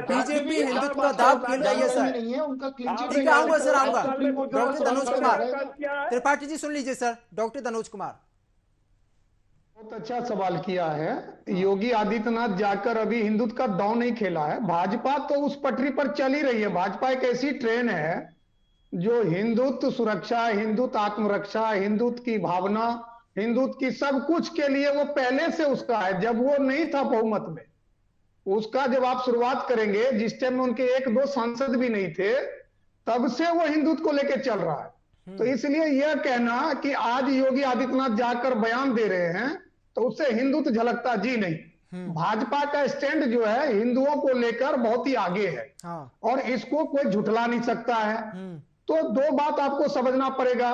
बीजेपी हिंदुत्व का दाव खेल रही है सर। ठीक है आऊंगा सर, आऊंगा। डॉक्टर तनोज कुमार, त्रिपाठी जी सुन लीजिए सर, डॉक्टर तनोज कुमार। बहुत अच्छा सवाल किया है। योगी आदित्यनाथ जाकर अभी हिंदुत्व का दांव नहीं खेला है, भाजपा तो उस पटरी पर चल ही रही है। भाजपा एक ऐसी ट्रेन है जो हिंदुत्व सुरक्षा, हिंदुत्व आत्मरक्षा, हिंदुत्व की भावना, हिंदुत्व की सब कुछ के लिए वो पहले से उसका है। जब वो नहीं था बहुमत में, उसका जब आप शुरुआत करेंगे, जिस टाइम में उनके 1-2 सांसद भी नहीं थे, तब से वो हिंदुत्व को लेकर चल रहा है। तो इसलिए यह कहना कि आज योगी आदित्यनाथ जाकर बयान दे रहे हैं तो उससे हिंदुत्व झलकता जी नहीं। भाजपा का स्टैंड जो है हिंदुओं को लेकर बहुत ही आगे है, और इसको कोई झुठला नहीं सकता है। तो 2 बात आपको समझना पड़ेगा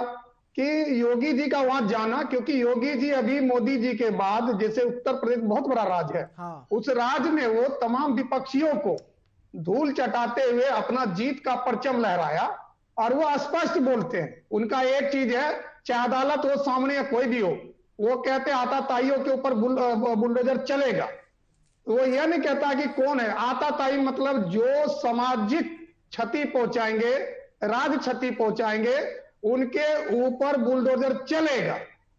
कि योगी जी का वहां जाना, क्योंकि योगी जी अभी मोदी जी के बाद, जैसे उत्तर प्रदेश बहुत बड़ा राज्य है, उस राज्य में वो तमाम विपक्षियों को धूल चटाते हुए अपना जीत का परचम लहराया, और वो स्पष्ट बोलते हैं। उनका एक चीज है, चाहे अदालत हो सामने या कोई भी हो, वो कहते आताताइयों के ऊपर बुलडोजर चलेगा। वो यह नहीं कहता कि कौन है आताताई, मतलब जो सामाजिक क्षति पहुंचाएंगे, राज क्षति पहुंचाएंगे, उनके ऊपर बुलडोजर चलेगा।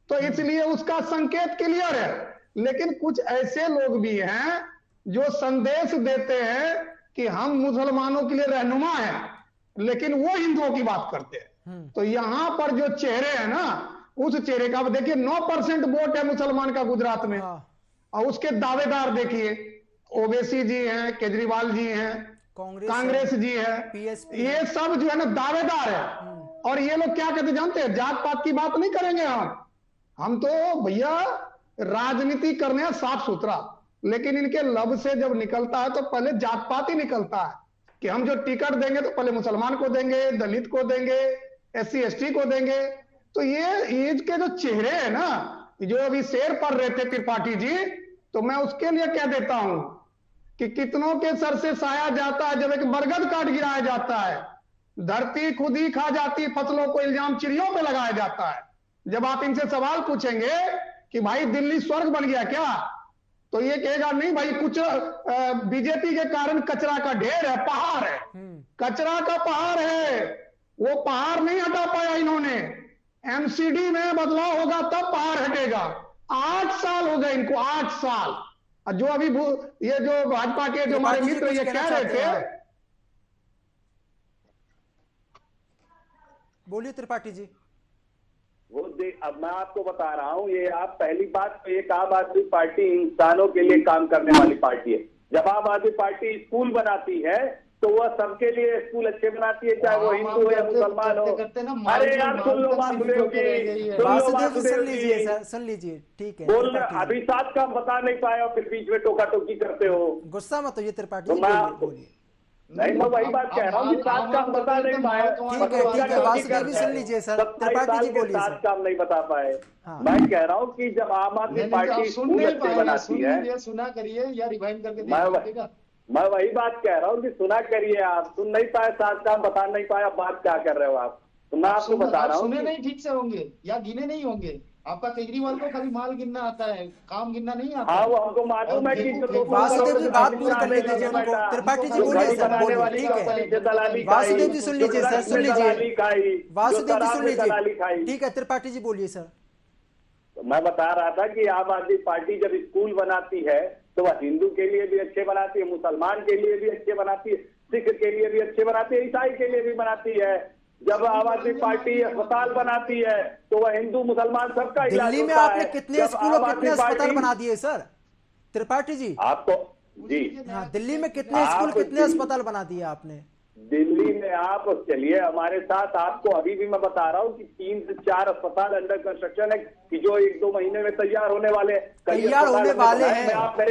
तो इसलिए उसका संकेत क्लियर है। लेकिन कुछ ऐसे लोग भी हैं जो संदेश देते हैं कि हम मुसलमानों के लिए रहनुमा हैं, लेकिन वो हिंदुओं की बात करते हैं। तो यहां पर जो चेहरे हैं ना, उस चेहरे का देखिए 9% वोट है मुसलमान का गुजरात में, और उसके दावेदार देखिए, ओवैसी जी हैं, केजरीवाल जी हैं, कांग्रेस जी है, ये सब जो है ना दावेदार है। और ये लोग क्या कहते जानते हैं, जात पात की बात नहीं करेंगे हम तो भैया राजनीति करने हैं साफ सुथरा। लेकिन इनके लब से जब निकलता है तो पहले जात पात ही निकलता है कि हम जो टिकट देंगे तो पहले मुसलमान को देंगे, दलित को देंगे, SC ST को देंगे। तो ये के जो चेहरे हैं ना, जो अभी शेर पढ़ रहे थे त्रिपाठी जी, तो मैं उसके लिए कह देता हूं कि कितनों के सर से साया जाता है जब एक बरगद काट गिराया जाता है, धरती खुद ही खा जाती फसलों को इल्जाम चिड़ियों पे लगाया जाता है। जब आप इनसे सवाल पूछेंगे कि भाई दिल्ली स्वर्ग बन गया क्या, तो ये कहेगा नहीं भाई, कुछ बीजेपी के कारण कचरा का ढेर है, पहाड़ है, कचरा का पहाड़ है, वो पहाड़ नहीं हटा पाया इन्होंने। MCD में बदलाव होगा तब पहाड़ हटेगा। 8 साल हो गए इनको, 8 साल। जो अभी ये जो भाजपा के जो हमारे मित्र ये कह रहे थे, बोलिए त्रिपाठी जी। अब मैं आपको बता रहा हूं, ये आप पहली बात तो एक आम आदमी पार्टी इंसानों के लिए काम करने वाली पार्टी है। जब आम आदमी पार्टी स्कूल बनाती है तो वह सबके लिए स्कूल अच्छे बनाती है, चाहे वो हिंदू हो या मुसलमान हो। अरे यार सुन लो वासुदेव जी, सुन लीजिए, ठीक है। बोल अभी 7 काम बता नहीं पाए और फिर बीच में टोका टोकी करते हो। गुस्सा मत होइए त्रिपाठी जी, बोलिए। नहीं, मैं वही बात कह रहा हूँ कि 7 काम बता नहीं पाए। ठीक है वासुदेव जी सुन लीजिए सर, त्रिपाठी जी बोलिए। 7 काम नहीं बता पाए। मैं कह रहा हूँ कि जब आम आदमी पार्टी स्कूल अच्छे बनाती है, सुना करिए या रिवाइंड करके मैं वही बात कह रहा हूँ कि सुना करिए। आप सुन नहीं पाए, 7 काम बता नहीं पाए, अब बात क्या कर रहे हो आप? तो मैं आपको बता रहा हूँ सुने नहीं ठीक से होंगे या गिने नहीं होंगे। आपका केजरीवाल को खाली माल गिनना आता है, काम गिनना नहीं आता। हाँ, वो हमको मालूम है कि वासुदेव जी बात पूरी करने दीजिए उनको। त्रिपाठी जी बोलिए सर, बोलिए, ठीक है। वासुदेव जी सुन लीजिए सर, सुन लीजिए। वासुदेव जी सुन लीजिए, ठीक है। त्रिपाठी जी बोलिए सर। तो मैं बता रहा था कि आम आदमी पार्टी जब स्कूल बनाती है तो वह हिंदू के लिए भी अच्छे बनाती है, मुसलमान के लिए भी अच्छे बनाती है, सिख के लिए भी अच्छे बनाती है, ईसाई के लिए भी बनाती है। जब आम आदमी पार्टी अस्पताल बनाती है तो वह हिंदू मुसलमान सबका इलाज दिल्ली में होता आपने है। कितने स्कूल और कितने अस्पताल बना दिए सर त्रिपाठी जी? आपको जी हाँ, दिल्ली में कितने स्कूल कितने अस्पताल बना दिए आपने? दिल्ली में आप चलिए हमारे साथ, आपको अभी भी मैं बता रहा हूँ कि 3 से 4 अस्पताल अंडर कंस्ट्रक्शन है कि जो 1-2 महीने में तैयार होने वाले हैं। तैयार होने वाले हैं,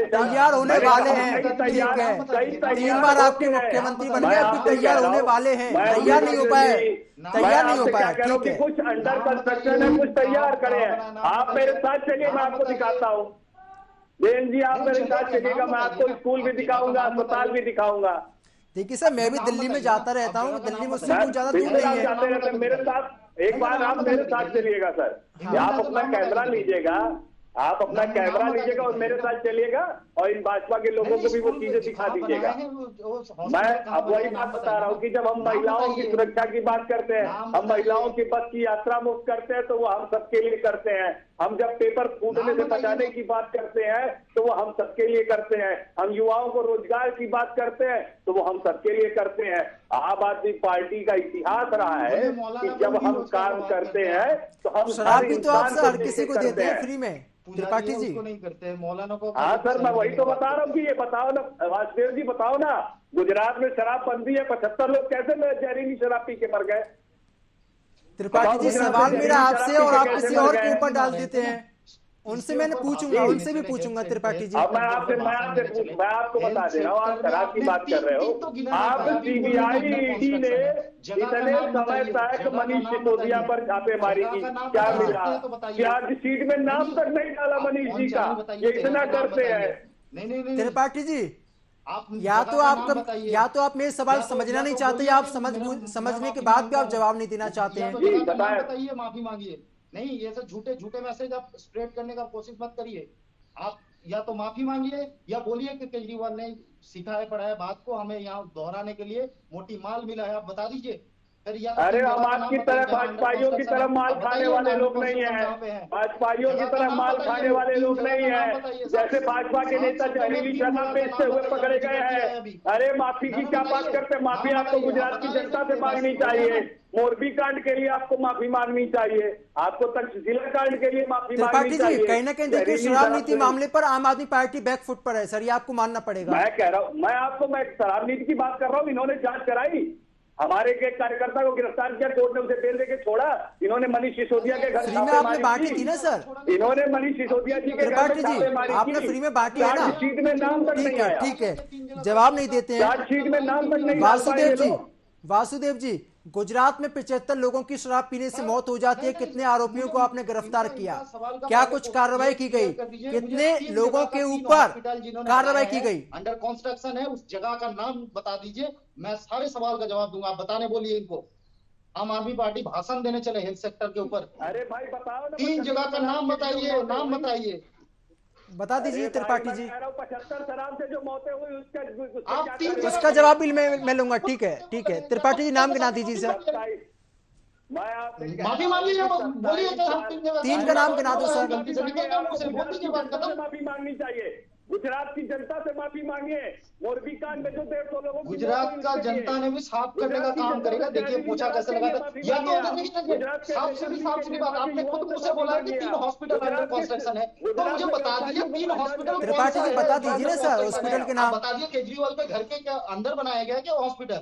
तैयार होने वाले हैं, ठीक है। 3 बार आपके मुख्यमंत्री बन गए, अभी तैयार होने वाले हैं, तैयार नहीं हो पाए, तैयार नहीं हो पाया, ठीक है। कुछ अंडर कंस्ट्रक्शन है, कुछ तैयार करे हैं। आप मेरे साथ चलिए, मैं आपको दिखाता हूँ। बेन जी आप मेरे साथ चलिएगा, मैं आपको स्कूल भी दिखाऊंगा, अस्पताल भी दिखाऊंगा। देखिए सर, मैं भी दिल्ली में जाता रहता हूँ, दिल्ली में उससे कुछ ज्यादा दूर नहीं है। जाते रहते मेरे साथ, एक बार आप मेरे साथ चलिएगा सर। आप अपना कैमरा लीजिएगा, आप अपना कैमरा लीजिएगा और मेरे साथ चलिएगा और इन भाजपा के लोगों को भी वो चीजें दिखा दीजिएगा। मैं अब वही बात बता रहा हूँ कि जब हम महिलाओं की सुरक्षा की बात करते हैं, हम महिलाओं की बस की यात्रा मुक्त करते हैं तो वो हम सबके लिए करते हैं। हम जब पेपर फूटने से बचाने की बात करते हैं तो वो हम सबके लिए करते हैं। हम युवाओं को रोजगार की बात करते हैं तो वो हम सबके लिए करते हैं। आम आदमी पार्टी का इतिहास रहा है कि जब हम काम करते हैं तो हम शराब भी तो आप हर किसी को देते हैं फ्री में त्रिपाठी जी, नहीं करते मौलाना को। हाँ सर, मैं वही तो बता रहा हूँ कि ये बताओ ना वासुदेव जी, बताओ ना, गुजरात में शराब बंदी है, 75 लोग कैसे जहरीली शराब पी के मर गए? त्रिपाठी जी सवाल मेरा आपसे और आप किसी और के ऊपर डाल देते हैं। उनसे मैंने पूछूंगा, उनसे भी पूछूंगा त्रिपाठी जी। अब मैं आपको बता दे रहा हूँ, आप शराब की बात कर रहे हो। आप सीबीआई ईडी ने इतने समय तक मनीष सिसोदिया पर छापेमारी की, क्या मिला? चार्जशीट में नाम तक नहीं डाला मनीष जी का, ये इतना करते हैं। त्रिपाठी जी या तो आप मेरे सवाल समझना नहीं चाहते या आप समझने के बाद भी आप जवाब नहीं देना चाहते हैं। बताइए, माफी मांगिए। नहीं, ये सब झूठे मैसेज आप स्प्रेड करने का कोशिश मत करिए। आप या तो माफी मांगिए या बोलिए कि केजरीवाल ने सिखाया पढ़ाया बात को हमें यहाँ दोहराने के लिए मोटी माल मिला है, आप बता दीजिए। अरे हम आपकी तरह भाजपाइयों की तरह माल खाने वाले लोग नहीं है, भाजपाइयों की तरह माल खाने वाले लोग नहीं है। जैसे भाजपा के नेता जहरीली शराब बेचते हुए पकड़े गए हैं। अरे माफी की क्या बात करते हैं? माफी आपको गुजरात की जनता से मांगनी चाहिए, मोरबी कांड के लिए आपको माफी मांगनी चाहिए, आपको तक्षशिला कांड के लिए माफी मांगनी चाहिए। कहीं ना कहीं देखिए शराब नीति मामले पर आम आदमी पार्टी बैकफुट पर है सर, ये आपको मानना पड़ेगा। मैं कह रहा हूँ, मैं शराब नीति की बात कर रहा हूँ। इन्होंने जांच कराई, हमारे के कार्यकर्ता को गिरफ्तार किया, कोर्ट ने उसे बेल देके छोड़ा। इन्होंने मनीष सिसोदिया के घर फ्री में आपने बांटी थी ना सर? इन्होंने मनीष सिसोदिया जी के घर जी आपने फ्री में बांटी है ना? चार्जशीट में नाम तक नहीं आया। ठीक है, जवाब नहीं देते हैं। चार्जशीट में नाम तक नहीं। वासुदेव जी गुजरात में 75 लोगों की शराब पीने से मौत हो जाती है, कितने आरोपियों को आपने गिरफ्तार किया? क्या कुछ कार्रवाई की गई? कितने लोगों के ऊपर कार्रवाई की गई? अंडर कंस्ट्रक्शन है उस जगह का नाम बता दीजिए, मैं सारे सवाल का जवाब दूंगा। आप बताने बोलिए इनको। आम आदमी पार्टी भाषण देने चले हेल्थ सेक्टर के ऊपर। अरे भाई बताओ ना, 3 जगह का नाम बताइए, नाम बताइए, बता दीजिए त्रिपाठी जी। 75 शराब से जो मौतें हुई उसका जवाब भी मैं लूंगा। ठीक है, ठीक है त्रिपाठी जी, नाम गिना दीजिए सर। माफी मांगिए, बोलिए 3 का नाम गिना दो सर। माफी मांगनी चाहिए, गुजरात की जनता से माफी मांगिए। मोरबी कांड में जो 150 लोगों गुजरात का जनता ने भी साफ करने का काम करेगा। देखिए पूछा कैसे लगा था, या तो साफ से बात आपने खुद मुझसे बोला कि 3 हॉस्पिटल अंडर कंस्ट्रक्शन है, तो मुझे बता दीजिए 3 हॉस्पिटल त्रिपाठी जी बता दीजिए ना सर हॉस्पिटल के नाम। बता दीजिए केजरीवाल के घर के क्या अंदर बनाया गया क्या हॉस्पिटल,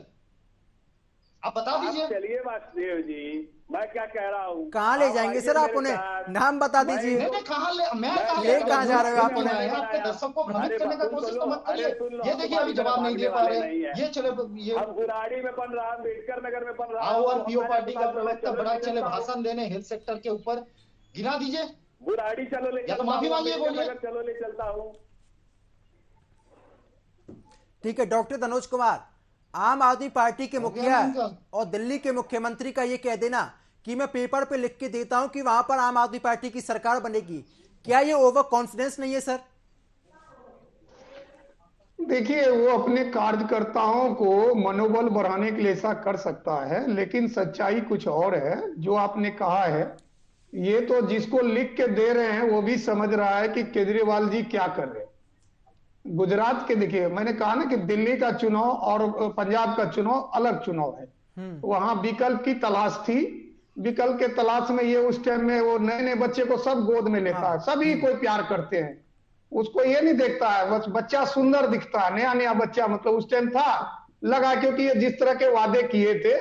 आप बता दीजिए। चलिए वासुदेव जी, मैं क्या कह रहा हूँ, कहाँ ले जाएंगे सर आप उन्हें? नाम बता दीजिए। मैं कहाँ जा रहे हो आप उन्हें? आपके दर्शक को भ्रमित करने का कोशिश तो मत करिए। ये देखिए अभी जवाब नहीं दे पा रहे। ये चले ये बुराड़ी में बन रहा, अम्बेडकर नगर में बन रहा, और पीओ पार्टी का प्रवक्ता बड़ा चले भाषण देने हेल्थ सेक्टर के ऊपर। गिना दीजिए। बुराड़ी चलो ले, या तो माफी मांगिए, बोलिए। चलो ले चलता हूँ। ठीक है डॉक्टर तनोज कुमार, आम आदमी पार्टी के मुखिया और दिल्ली के मुख्यमंत्री का ये कह देना कि मैं पेपर पे लिख के देता हूं कि वहां पर आम आदमी पार्टी की सरकार बनेगी, क्या ये ओवर कॉन्फिडेंस नहीं है सर? देखिए, वो अपने कार्यकर्ताओं को मनोबल बढ़ाने के लिए ऐसा कर सकता है, लेकिन सच्चाई कुछ और है। जो आपने कहा है, ये तो जिसको लिख के दे रहे हैं वो भी समझ रहा है कि केजरीवाल जी क्या कर रहे हैं। गुजरात के देखिए, मैंने कहा ना कि दिल्ली का चुनाव और पंजाब का चुनाव अलग चुनाव है। वहां विकल्प की तलाश थी। विकल्प के तलाश में ये उस टाइम में वो नए नए बच्चे को सब गोद में लेता है, सभी कोई प्यार करते हैं, उसको ये नहीं देखता है बस बच्चा सुंदर दिखता है, नया नया बच्चा मतलब उस टाइम था लगा, क्योंकि ये जिस तरह के वादे किए थे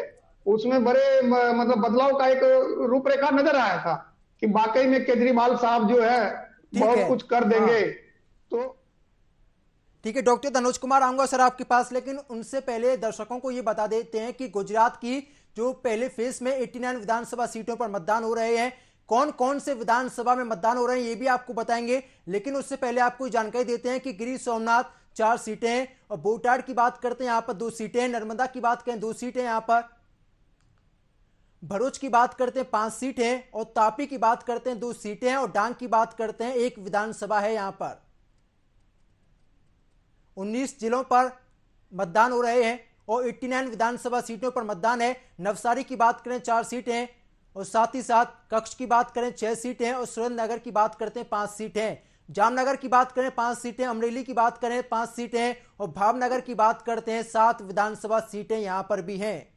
उसमें बड़े मतलब बदलाव का एक रूपरेखा नजर आया था कि वाकई में केजरीवाल साहब जो है बहुत कुछ कर देंगे। तो ठीक है डॉक्टर तनुज कुमार, आऊंगा सर आपके पास, लेकिन उनसे पहले दर्शकों को ये बता देते हैं कि गुजरात की जो पहले फेज में 89 विधानसभा सीटों पर मतदान हो रहे हैं, कौन कौन से विधानसभा में मतदान हो रहे हैं ये भी आपको बताएंगे, लेकिन उससे पहले आपको जानकारी देते हैं कि गिर सोमनाथ 4 सीटें और बोटाड की बात करते हैं यहाँ पर 2 सीटें, नर्मदा की बात करें 2 सीटें, यहाँ पर भरूच की बात करते हैं 5 सीटें और तापी की बात करते हैं 2 सीटें और डांग की बात करते हैं 1 विधानसभा है। यहाँ पर 19 जिलों पर मतदान हो रहे हैं और 89 विधानसभा सीटों पर मतदान है। नवसारी की बात करें 4 सीटें और साथ ही साथ कक्ष की बात करें 6 सीटें और सुरेंद्रनगर की बात करते हैं 5 सीटें, जामनगर की बात करें 5 सीटें, अमरेली की बात करें 5 सीटें और भावनगर की बात करते हैं 7 विधानसभा सीटें यहां पर भी हैं।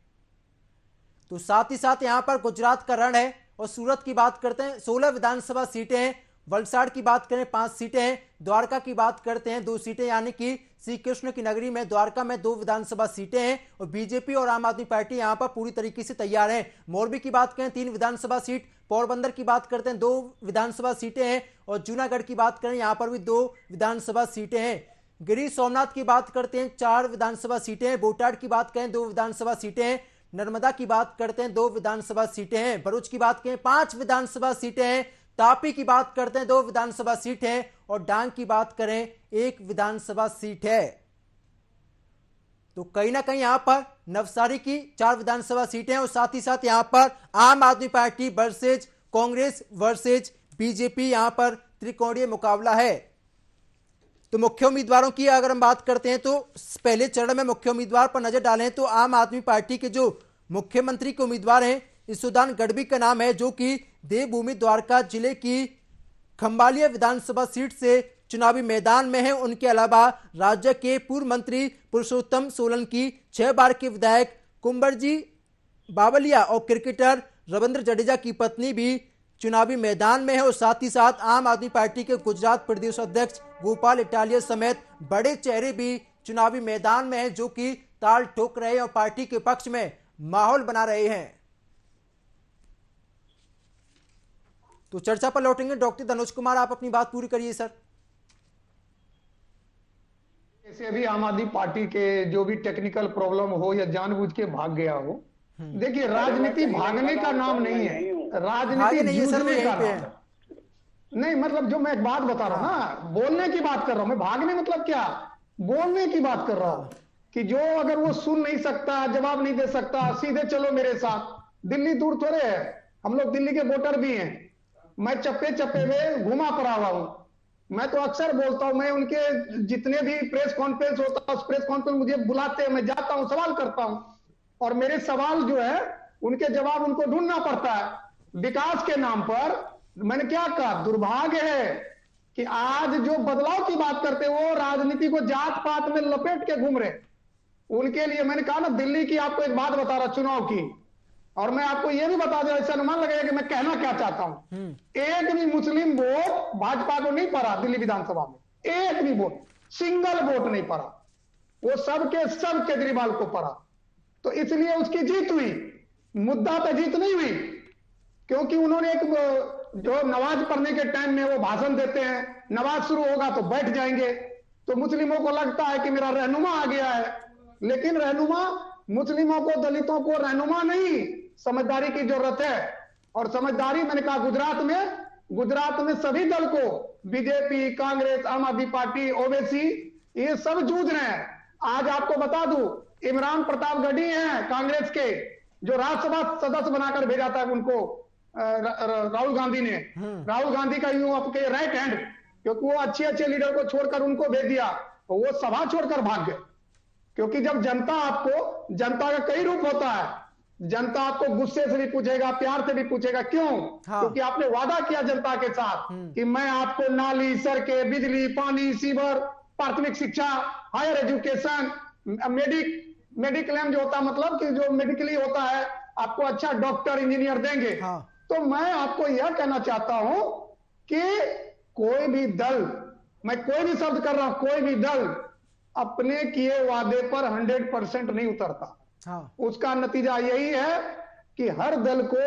तो साथ ही साथ यहां पर गुजरात का रण है और सूरत की बात करते हैं 16 विधानसभा सीटें, वलसाड़ की बात करें 5 सीटें, द्वारका की बात करते हैं 2 सीटें, यानी कि श्री कृष्ण की नगरी में द्वारका में 2 विधानसभा सीटें हैं और बीजेपी और आम आदमी पार्टी यहां पर पूरी तरीके से तैयार है। मोरबी की बात करें 3 विधानसभा सीट, पोरबंदर की बात करते हैं 2 विधानसभा सीटें हैं और जूनागढ़ की बात करें यहां पर भी 2 विधानसभा सीटें हैं। गिर सोमनाथ की बात करते हैं 4 विधानसभा सीटें, बोटाड की बात करें 2 विधानसभा सीटें, नर्मदा की बात करते हैं 2 विधानसभा सीटें हैं, भरूच की बात करें 5 विधानसभा सीटें हैं, तापी की बात करते हैं 2 विधानसभा सीट है और डांग की बात करें 1 विधानसभा सीट है। तो कहीं ना कहीं यहां पर नवसारी की 4 विधानसभा सीटें और साथ ही साथ यहां पर आम आदमी party versus Congress versus BJP, यहां पर त्रिकोणीय मुकाबला है। तो मुख्य उम्मीदवारों की अगर हम बात करते हैं तो पहले चरण में मुख्य उम्मीदवार पर नजर डालें तो आम आदमी पार्टी के जो मुख्यमंत्री के उम्मीदवार हैं ईसुदान गढ़वी का नाम है, जो कि देवभूमि द्वारका जिले की खंबालिया विधानसभा सीट से चुनावी मैदान में है। उनके अलावा राज्य के पूर्व मंत्री पुरुषोत्तम सोलंकी, 6 बार के विधायक कुंवरजी बावलिया और क्रिकेटर रविंद्र जडेजा की पत्नी भी चुनावी मैदान में है और साथ ही साथ आम आदमी पार्टी के गुजरात प्रदेश अध्यक्ष गोपाल इटालिया समेत बड़े चेहरे भी चुनावी मैदान में हैं, जो कि ताल ठोक रहे हैं और पार्टी के पक्ष में माहौल बना रहे हैं। तो चर्चा पर लौटेंगे। डॉक्टर तनुज कुमार, आप अपनी बात पूरी करिए सर। जैसे अभी आम आदमी पार्टी के जो भी टेक्निकल प्रॉब्लम हो या जानबूझ के भाग गया हो, देखिए राजनीति भागने का नाम नहीं है, राजनीति जूझने का नाम है। नहीं मतलब जो मैं एक बात बता रहा हूं ना, बोलने की बात कर रहा हूं मैं, भागने मतलब क्या, बोलने की बात कर रहा हूं कि जो अगर वो सुन नहीं सकता, जवाब नहीं दे सकता, सीधे चलो मेरे साथ। दिल्ली दूर थोड़े है, हम लोग दिल्ली के वोटर भी हैं। मैं चप्पे चप्पे में घुमा पड़ा हुआ हूं। मैं तो अक्सर बोलता हूं, मैं उनके जितने भी प्रेस कॉन्फ्रेंस होता है उस प्रेस कॉन्फ्रेंस मुझे बुलाते हैं, मैं जाता हूं, सवाल करता हूं और मेरे सवाल जो है उनके जवाब उनको ढूंढना पड़ता है। विकास के नाम पर मैंने क्या कहा, दुर्भाग्य है कि आज जो बदलाव की बात करते हैं वो राजनीति को जात पात में लपेट के घूम रहे। उनके लिए मैंने कहा ना, दिल्ली की आपको एक बात बता रहा चुनाव की, और मैं आपको यह भी बता दूं, ऐसा अनुमान लगेगा कि मैं कहना क्या चाहता हूं। एक भी मुस्लिम वोट भाजपा को नहीं पड़ा दिल्ली विधानसभा में, एक भी वोट, सिंगल वोट नहीं पड़ा, वो सब के सब केजरीवाल को पड़ा। तो इसलिए उसकी जीत हुई, मुद्दा पे जीत नहीं हुई, क्योंकि उन्होंने एक जो नमाज पढ़ने के टाइम में वो भाषण देते हैं, नमाज शुरू होगा तो बैठ जाएंगे, तो मुस्लिमों को लगता है कि मेरा रहनुमा आ गया है। लेकिन रहनुमा मुस्लिमों को, दलितों को रहनुमा नहीं, समझदारी की जरूरत है। और समझदारी मैंने कहा गुजरात में सभी दल को, बीजेपी, कांग्रेस, आम आदमी पार्टी, ओवैसी, ये सब जूझ रहे हैं। आज आपको बता दूं, इमरान प्रतापगढ़ी हैं कांग्रेस के, जो राज्यसभा सदस्य बनाकर भेजा था उनको राहुल गांधी ने। राहुल गांधी का यूं आपके राइट हैंड, क्योंकि वो अच्छे अच्छे लीडर को छोड़कर उनको भेज दिया, तो वो सभा छोड़कर भाग गए। क्योंकि जब जनता का कई रूप होता है, जनता आपको गुस्से से भी पूछेगा, प्यार से भी पूछेगा। क्यों? क्योंकि आपने वादा किया जनता के साथ कि मैं आपको नाली, सड़कें, बिजली, पानी, सीवर, प्राथमिक शिक्षा, हायर एजुकेशन, मेडिक्लेम जो होता है, मतलब कि जो मेडिकली होता है, आपको अच्छा डॉक्टर, इंजीनियर देंगे। तो मैं आपको यह कहना चाहता हूं कि कोई भी दल, मैं कोई भी शब्द कर रहा हूं, कोई भी दल अपने किए वादे पर 100% नहीं उतरता। उसका नतीजा यही है कि हर दल को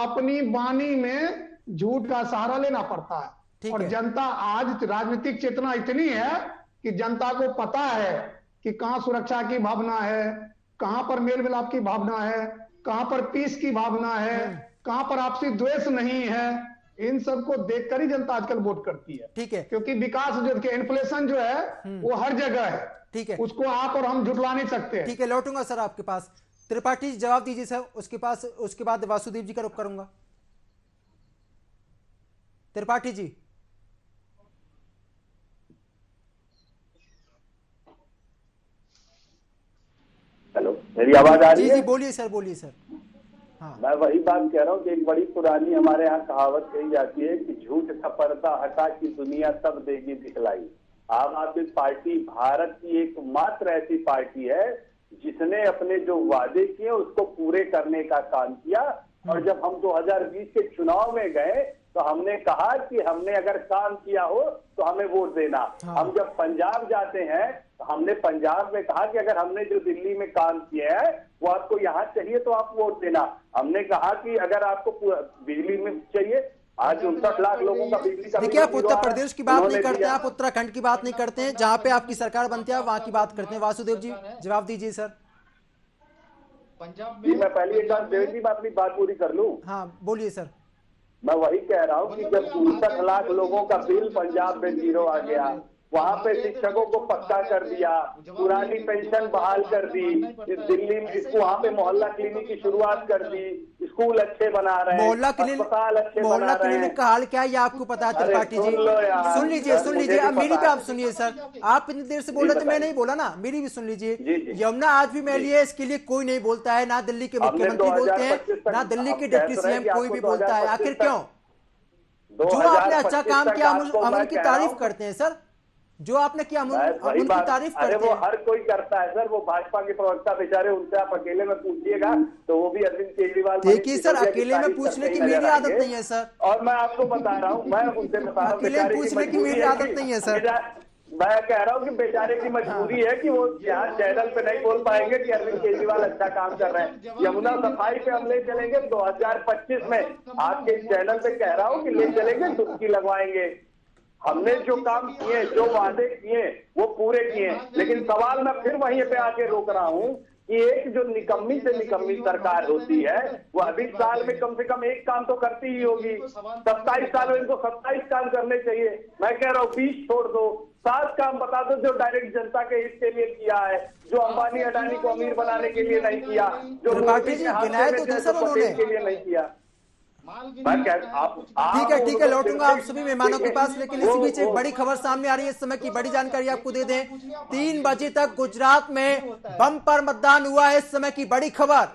अपनी वाणी में झूठ का सहारा लेना पड़ता है। और जनता आज राजनीतिक चेतना इतनी है कि जनता को पता है कि कहां सुरक्षा की भावना है, कहां पर मेल मिलाप की भावना है, कहां पर पीस की भावना है, कहां पर आपसी द्वेष नहीं है। इन सबको देखकर ही जनता आजकल वोट करती है। ठीक है, क्योंकि विकास जो इन्फ्लेशन जो है वो हर जगह है। ठीक है, उसको आप और हम जुटला नहीं सकते। ठीक है, लौटूंगा सर आपके पास। त्रिपाठी जी जवाब दीजिए सर, उसके बाद वासुदेव जी का रुख करूंगा। त्रिपाठी जी। हेलो, मेरी आवाज आ रही है? जी बोलिए सर, बोलिए सर। हाँ। मैं वही बात कह रहा हूँ कि एक बड़ी पुरानी हमारे यहाँ कहावत कही जाती है कि झूठ का पर्दा हटा की दुनिया सब देगी दिखलाई। आम आदमी पार्टी भारत की एकमात्र ऐसी पार्टी है जिसने अपने जो वादे किए उसको पूरे करने का काम किया। और जब हम 2020 के चुनाव में गए तो हमने कहा कि हमने अगर काम किया हो तो हमें वोट देना। हम जब पंजाब जाते हैं तो हमने पंजाब में कहा कि अगर हमने जो दिल्ली में काम किया है वो आपको यहाँ चाहिए तो आप वोट देना। हमने कहा कि अगर आपको बिजली में चाहिए, आज 59 लाख लोगों का बिजली का। देखिए, आप उत्तर प्रदेश की बात नहीं करते, आप उत्तराखंड की बात नहीं करते हैं, जहां पे आपकी सरकार बनती है वहां की बात करते हैं। वासुदेव जी जवाब दीजिए सर। पंजाब में मैं पहले एक बार देवेंद्र जी मैं अपनी बात पूरी कर लूं। हाँ बोलिए सर। मैं वही कह रहा हूँ कि जब 59 लाख लोगों का बिल पंजाब में 0 आ गया, वहाँ पे शिक्षकों को पक्का कर दिया, पुरानी पेंशन बहाल कर दी, दिल्ली में इसको वहाँ पे मोहल्ला क्लिनिक की शुरुआत कर दी, स्कूल अच्छे बना रहे हैं, अस्पताल अच्छे बना रहे हैं। मोहल्ला क्लिनिक का हाल क्या है ये आपको पता है त्रिपाठी जी? सुन लीजिए, अब मेरी भी आप सुनिए सर। आप इतनी देर से बोल रहे थे, मैं नहीं बोला ना, मेरी भी सुन लीजिए। यमुना आज भी मैली है, इसके लिए कोई नहीं बोलता है, ना दिल्ली के मुख्यमंत्री बोलते हैं, ना दिल्ली के डिप्टी सीएम कोई भी बोलता है। आखिर क्यों? जो आपने अच्छा काम किया हम उनकी तारीफ करते हैं सर, जो आपने किया हम उनकी तारीफ करते हैं। वो हर कोई करता है सर, वो भाजपा के प्रवक्ता बेचारे, उनसे आप अकेले में पूछिएगा तो वो भी अरविंद केजरीवाल। देखिए सर, अकेले में पूछने की मेरी आदत नहीं है सर, और मैं आपको बता रहा हूँ, मैं उनसे बता रहा हूँ अकेले पूछने की मेरी आदत नहीं है सर। मैं कह रहा हूँ कि बेचारे की मजबूरी है कि वो यहाँ चैनल पे नहीं बोल पाएंगे कि अरविंद केजरीवाल अच्छा काम कर रहे हैं। यमुना सफाई पे हम ले चलेंगे 2025 में, आपके चैनल पे कह रहा हूँ कि ले चलेंगे, डुबकी लगवाएंगे। हमने जो काम किए, जो वादे किए वो पूरे किए। लेकिन सवाल मैं फिर वहीं पे आके रोक रहा हूँ कि एक जो निकम्मी से निकम्मी सरकार होती है वो अभी साल में कम से कम एक काम तो करती ही होगी। 27 साल में इनको 27 काम करने चाहिए। मैं कह रहा हूँ 20 छोड़ दो, 7 काम बता दो जो डायरेक्ट जनता के हित के लिए किया है, जो अंबानी अडानी को अमीर बनाने के लिए नहीं किया, जो पटेल के लिए नहीं किया। ठीक है, लौटूंगा आप सभी मेहमानों के पास, लेकिन इसी बीच एक बड़ी खबर सामने आ रही है। इस समय की बड़ी जानकारी आपको दे दें, 3 बजे तक गुजरात में बम्पर मतदान हुआ है। इस समय की बड़ी खबर,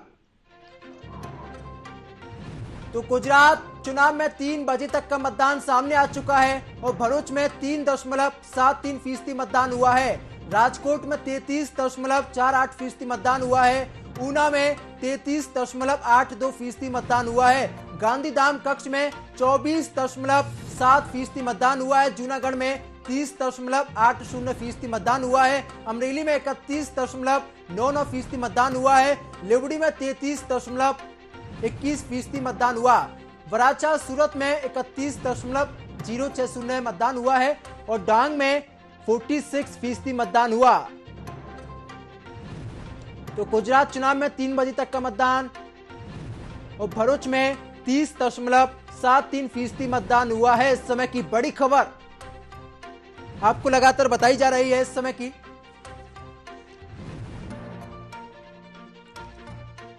तो गुजरात चुनाव में 3 बजे तक का मतदान सामने आ चुका है और भरूच में 3.73% मतदान हुआ है। राजकोट में 33.48% मतदान हुआ है। ऊना में 33.82% मतदान हुआ है। गांधीधाम कक्ष में 24.7% मतदान हुआ है। जूनागढ़ में 30.80% मतदान हुआ है। अमरेली में 31.99% मतदान हुआ है। लिवड़ी में 33.21% मतदान हुआ। वराछा सूरत में 31.060 मतदान हुआ है और डांग में 46% मतदान हुआ। तो गुजरात चुनाव में 3 बजे तक का मतदान और भरूच में 30.73% मतदान हुआ है। इस समय की बड़ी खबर आपको लगातार बताई जा रही है। इस समय की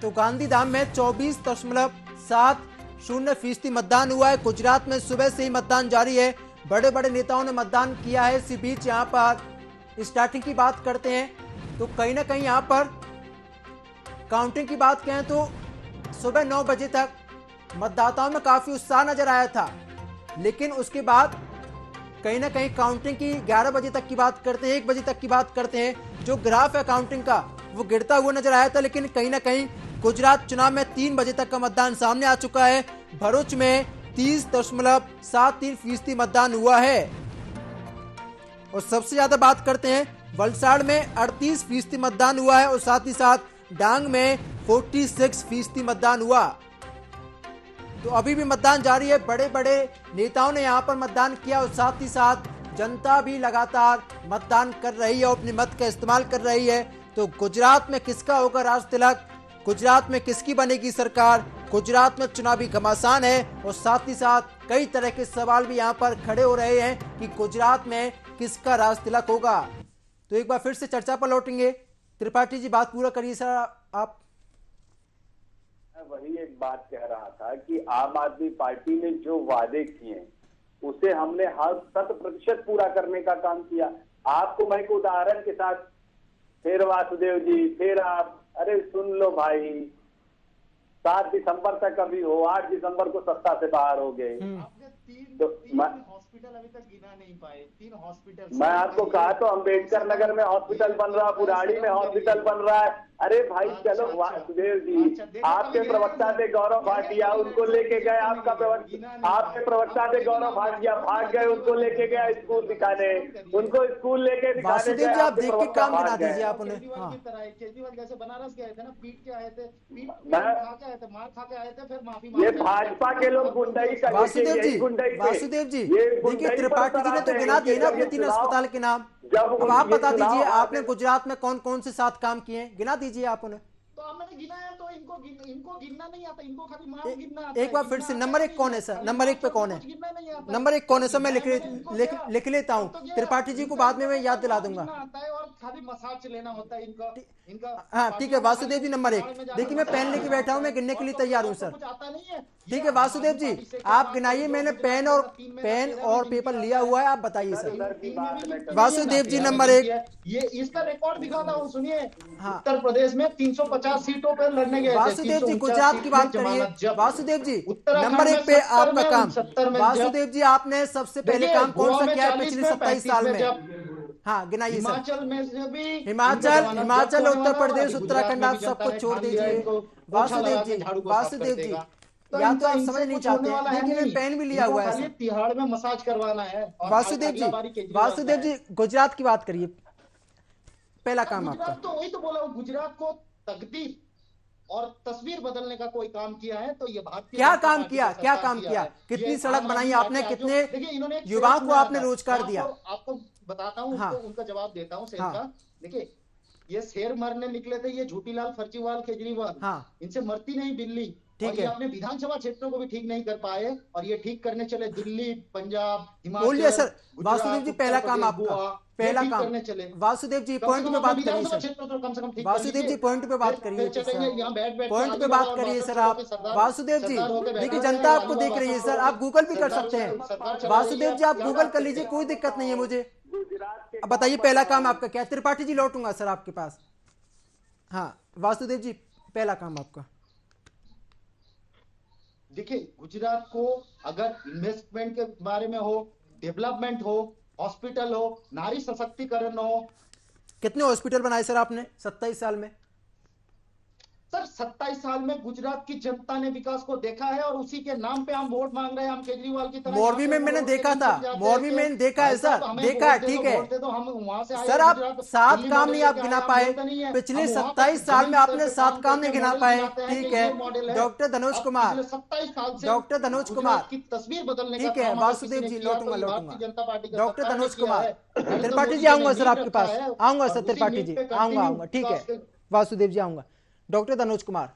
तो गांधीधाम में 24.70% मतदान हुआ है। गुजरात में सुबह से ही मतदान जारी है, बड़े बड़े नेताओं ने मतदान किया है। इसी बीच यहाँ पर स्टार्टिंग की बात करते हैं तो कहीं ना कहीं यहाँ पर काउंटिंग की बात करें तो सुबह 9 बजे तक मतदाताओं में काफी उत्साह नजर आया था, लेकिन उसके बाद कहीं ना कहीं काउंटिंग की 11 बजे तक की बात करते हैं, 1 बजे तक की बात करते हैं, जो ग्राफ है काउंटिंग का वो गिरता हुआ नजर आया था। लेकिन कहीं ना कहीं गुजरात चुनाव में 3 बजे तक का मतदान सामने आ चुका है। भरूच में 30.73% मतदान हुआ है। और सबसे ज्यादा बात करते हैं वलसाड़ में 38% मतदान हुआ है और साथ ही साथ डांग में 46% मतदान हुआ। तो अभी भी मतदान जारी है, बड़े बड़े नेताओं ने यहाँ पर मतदान किया और साथ ही साथ जनता भी लगातार मतदान कर रही है और अपने मत का इस्तेमाल कर रही है। तो गुजरात में किसका होगा राज तिलक, गुजरात में किसकी बनेगी सरकार, गुजरात में चुनावी घमासान है और साथ ही साथ कई तरह के सवाल भी यहाँ पर खड़े हो रहे हैं कि गुजरात में किसका राज तिलक होगा। तो एक बार फिर से चर्चा पर लौटेंगे। त्रिपाठी जी बात पूरा करिए सर आप। वही एक बात कह रहा था कि आम आदमी पार्टी ने जो वादे किए उसे हमने हर 100% पूरा करने का काम किया। आपको मैं एक उदाहरण के साथ, फिर वासुदेव जी, फिर आप, अरे सुन लो भाई, 7 दिसंबर तक अभी हो, 8 दिसंबर को सत्ता से बाहर हो गए। तो हॉस्पिटल अभी तक गिना नहीं पाए, 3 हॉस्पिटल। मैं आपको कहा तो अम्बेडकर नगर में हॉस्पिटल बन रहा, बुराड़ी में हॉस्पिटल बन रहा है। अरे भाई चलो, वासुदेव जी आपके प्रवक्ता थे गौरव भाटिया, उनको लेके गए, आपके प्रवक्ता थे गौरव भाटिया भाग गए, उनको लेके गए स्कूल दिखाने, उनको स्कूल लेके दिखाने। वासुदेव जी आप देख के काम गिना दीजिए आप उन्हें। केजरीवाल जैसे बनारस गए थे ना, पीट के आए थे, मार खा के आए थे, फिर माफी। ये भाजपा के लोग गुंडाई का, वासुदेव जी देखिए त्रिपाठी जी ने तो गिना दिए ना अपने 3 अस्पताल के नाम। अब आप बता दीजिए आपने गुजरात में कौन कौन से 7 काम किए, गिना दीजिए आप उन्हें। तो हमने गिना है, तो इनको गिनना नहीं आता, इनको खाली नाम गिनना आता है। एक बार फिर से नंबर 1 कौन है सर, नंबर 1 पे कौन है, नंबर 1 कौन है सर, मैं लिख लेता हूँ, त्रिपाठी जी को बाद में मैं याद दिला दूंगा। और खाली मसाज लेना होता है इनका। हाँ ठीक है वासुदेव जी नंबर 1। देखिए मैं पेन लेके बैठा हूँ, मैं गिनने के लिए तैयार हूँ सर। ठीक है वासुदेव जी आप गिनाइए, मैंने पेन और पेपर लिया हुआ है, आप बताइए सर। वासुदेव जी नंबर 1, ये इसका रिकॉर्ड दिखाता हूँ, सुनिए। उत्तर प्रदेश में 350 सीटों पर लड़ने गए थे। वासुदेव जी गुजरात की बात करिए। वासुदेव जी नंबर 1 पे आपका काम। वासुदेव जी आपने सबसे पहले काम कौन सा किया है पिछले 27 साल में? हाँ गिनाइए सर। हिमाचल में भी, हिमाचल उत्तर प्रदेश उत्तराखंड आप सबको छोड़ दीजिए। वासुदेव जी या तो आप समझ नहीं चाहते, देखिए मैं पेन भी लिया हुआ है। तिहाड़ में मसाज करवाना है। वासुदेव जी गुजरात की बात करिए, पहला काम आपका। तो वही तो बोला हूँ, गुजरात को तकदीर और तस्वीर बदलने का कोई काम किया है तो ये भारतीय क्या काम किया, कितनी सड़क बनाई आपने, कितने युवाओं को आपने रोजगार दिया? आपको बताता हूँ, उनका जवाब देता हूँ शेर का। देखिए ये शेर मरने निकले थे, ये झूठीलाल फर्जीवाल केजरीवाल, इनसे मरती नहीं बिल्ली। और ये अपने विधानसभा क्षेत्रों को भी ठीक नहीं कर पाए और ये ठीक करने चले दिल्ली, पंजाब, हिमाचल। सर वासुदेव जी पहला काम आपका, पहला काम चले। वासुदेव जी पॉइंट पे बात करिए सर। वासुदेव जी पॉइंट पे बात करिए, पॉइंट पे बात करिए सर आप। वासुदेव जी देखिए जनता आपको देख रही है सर, आप गूगल भी कर सकते हैं। वासुदेव जी आप गूगल कर लीजिए, कोई दिक्कत नहीं है मुझे। अब बताइए पहला काम आपका क्या? त्रिपाठी जी लौटूंगा सर आपके पास। हाँ वासुदेव जी पहला काम आपका। देखिए गुजरात को अगर इन्वेस्टमेंट के बारे में हो, डेवलपमेंट हो, हॉस्पिटल हो, नारी सशक्तिकरण हो। कितने हॉस्पिटल बनाए सर आपने 27 साल में? सर 27 साल में गुजरात की जनता ने विकास को देखा है और उसी के नाम पे हम वोट मांग रहे हैं। हम केजरीवाल की तरह मोरबी में मैंने देखा था, मोरबी में देखा है सर, देखा है ठीक है। तो हम वहां से सर आप 7 काम नहीं आप गिना पाए पिछले 27 साल में, आपने 7 काम नहीं गिना पाए। ठीक है डॉक्टर धनोज कुमार, 27 साल से डॉक्टर धनोज कुमार की तस्वीर बदलने ठीक है। वासुदेव जी लौटूंगा जनता पार्टी डॉक्टर धनोज कुमार। त्रिपाठी जी आऊंगा सर आपके पास, आऊंगा सर त्रिपाठी जी, आऊंगा ठीक है। वासुदेव जी आऊंगा। डॉक्टर धनोज कुमार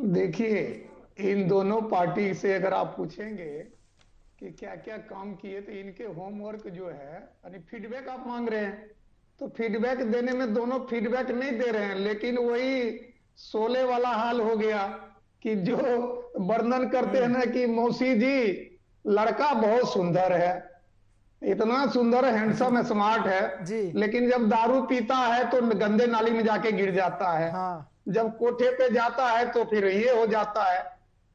देखिए इन दोनों पार्टी से अगर आप पूछेंगे कि क्या क्या काम किए तो इनके होमवर्क जो है यानी फीडबैक आप मांग रहे हैं तो फीडबैक देने में दोनों फीडबैक नहीं दे रहे हैं, लेकिन वही शोले वाला हाल हो गया कि जो वर्णन करते हैं ना कि मौसी जी लड़का बहुत सुंदर है, इतना सुंदर हैंडसम है, स्मार्ट है जी, लेकिन जब दारू पीता है तो गंदे नाली में जाके गिर जाता है। हाँ। जब कोठे पे जाता है तो फिर ये हो जाता है।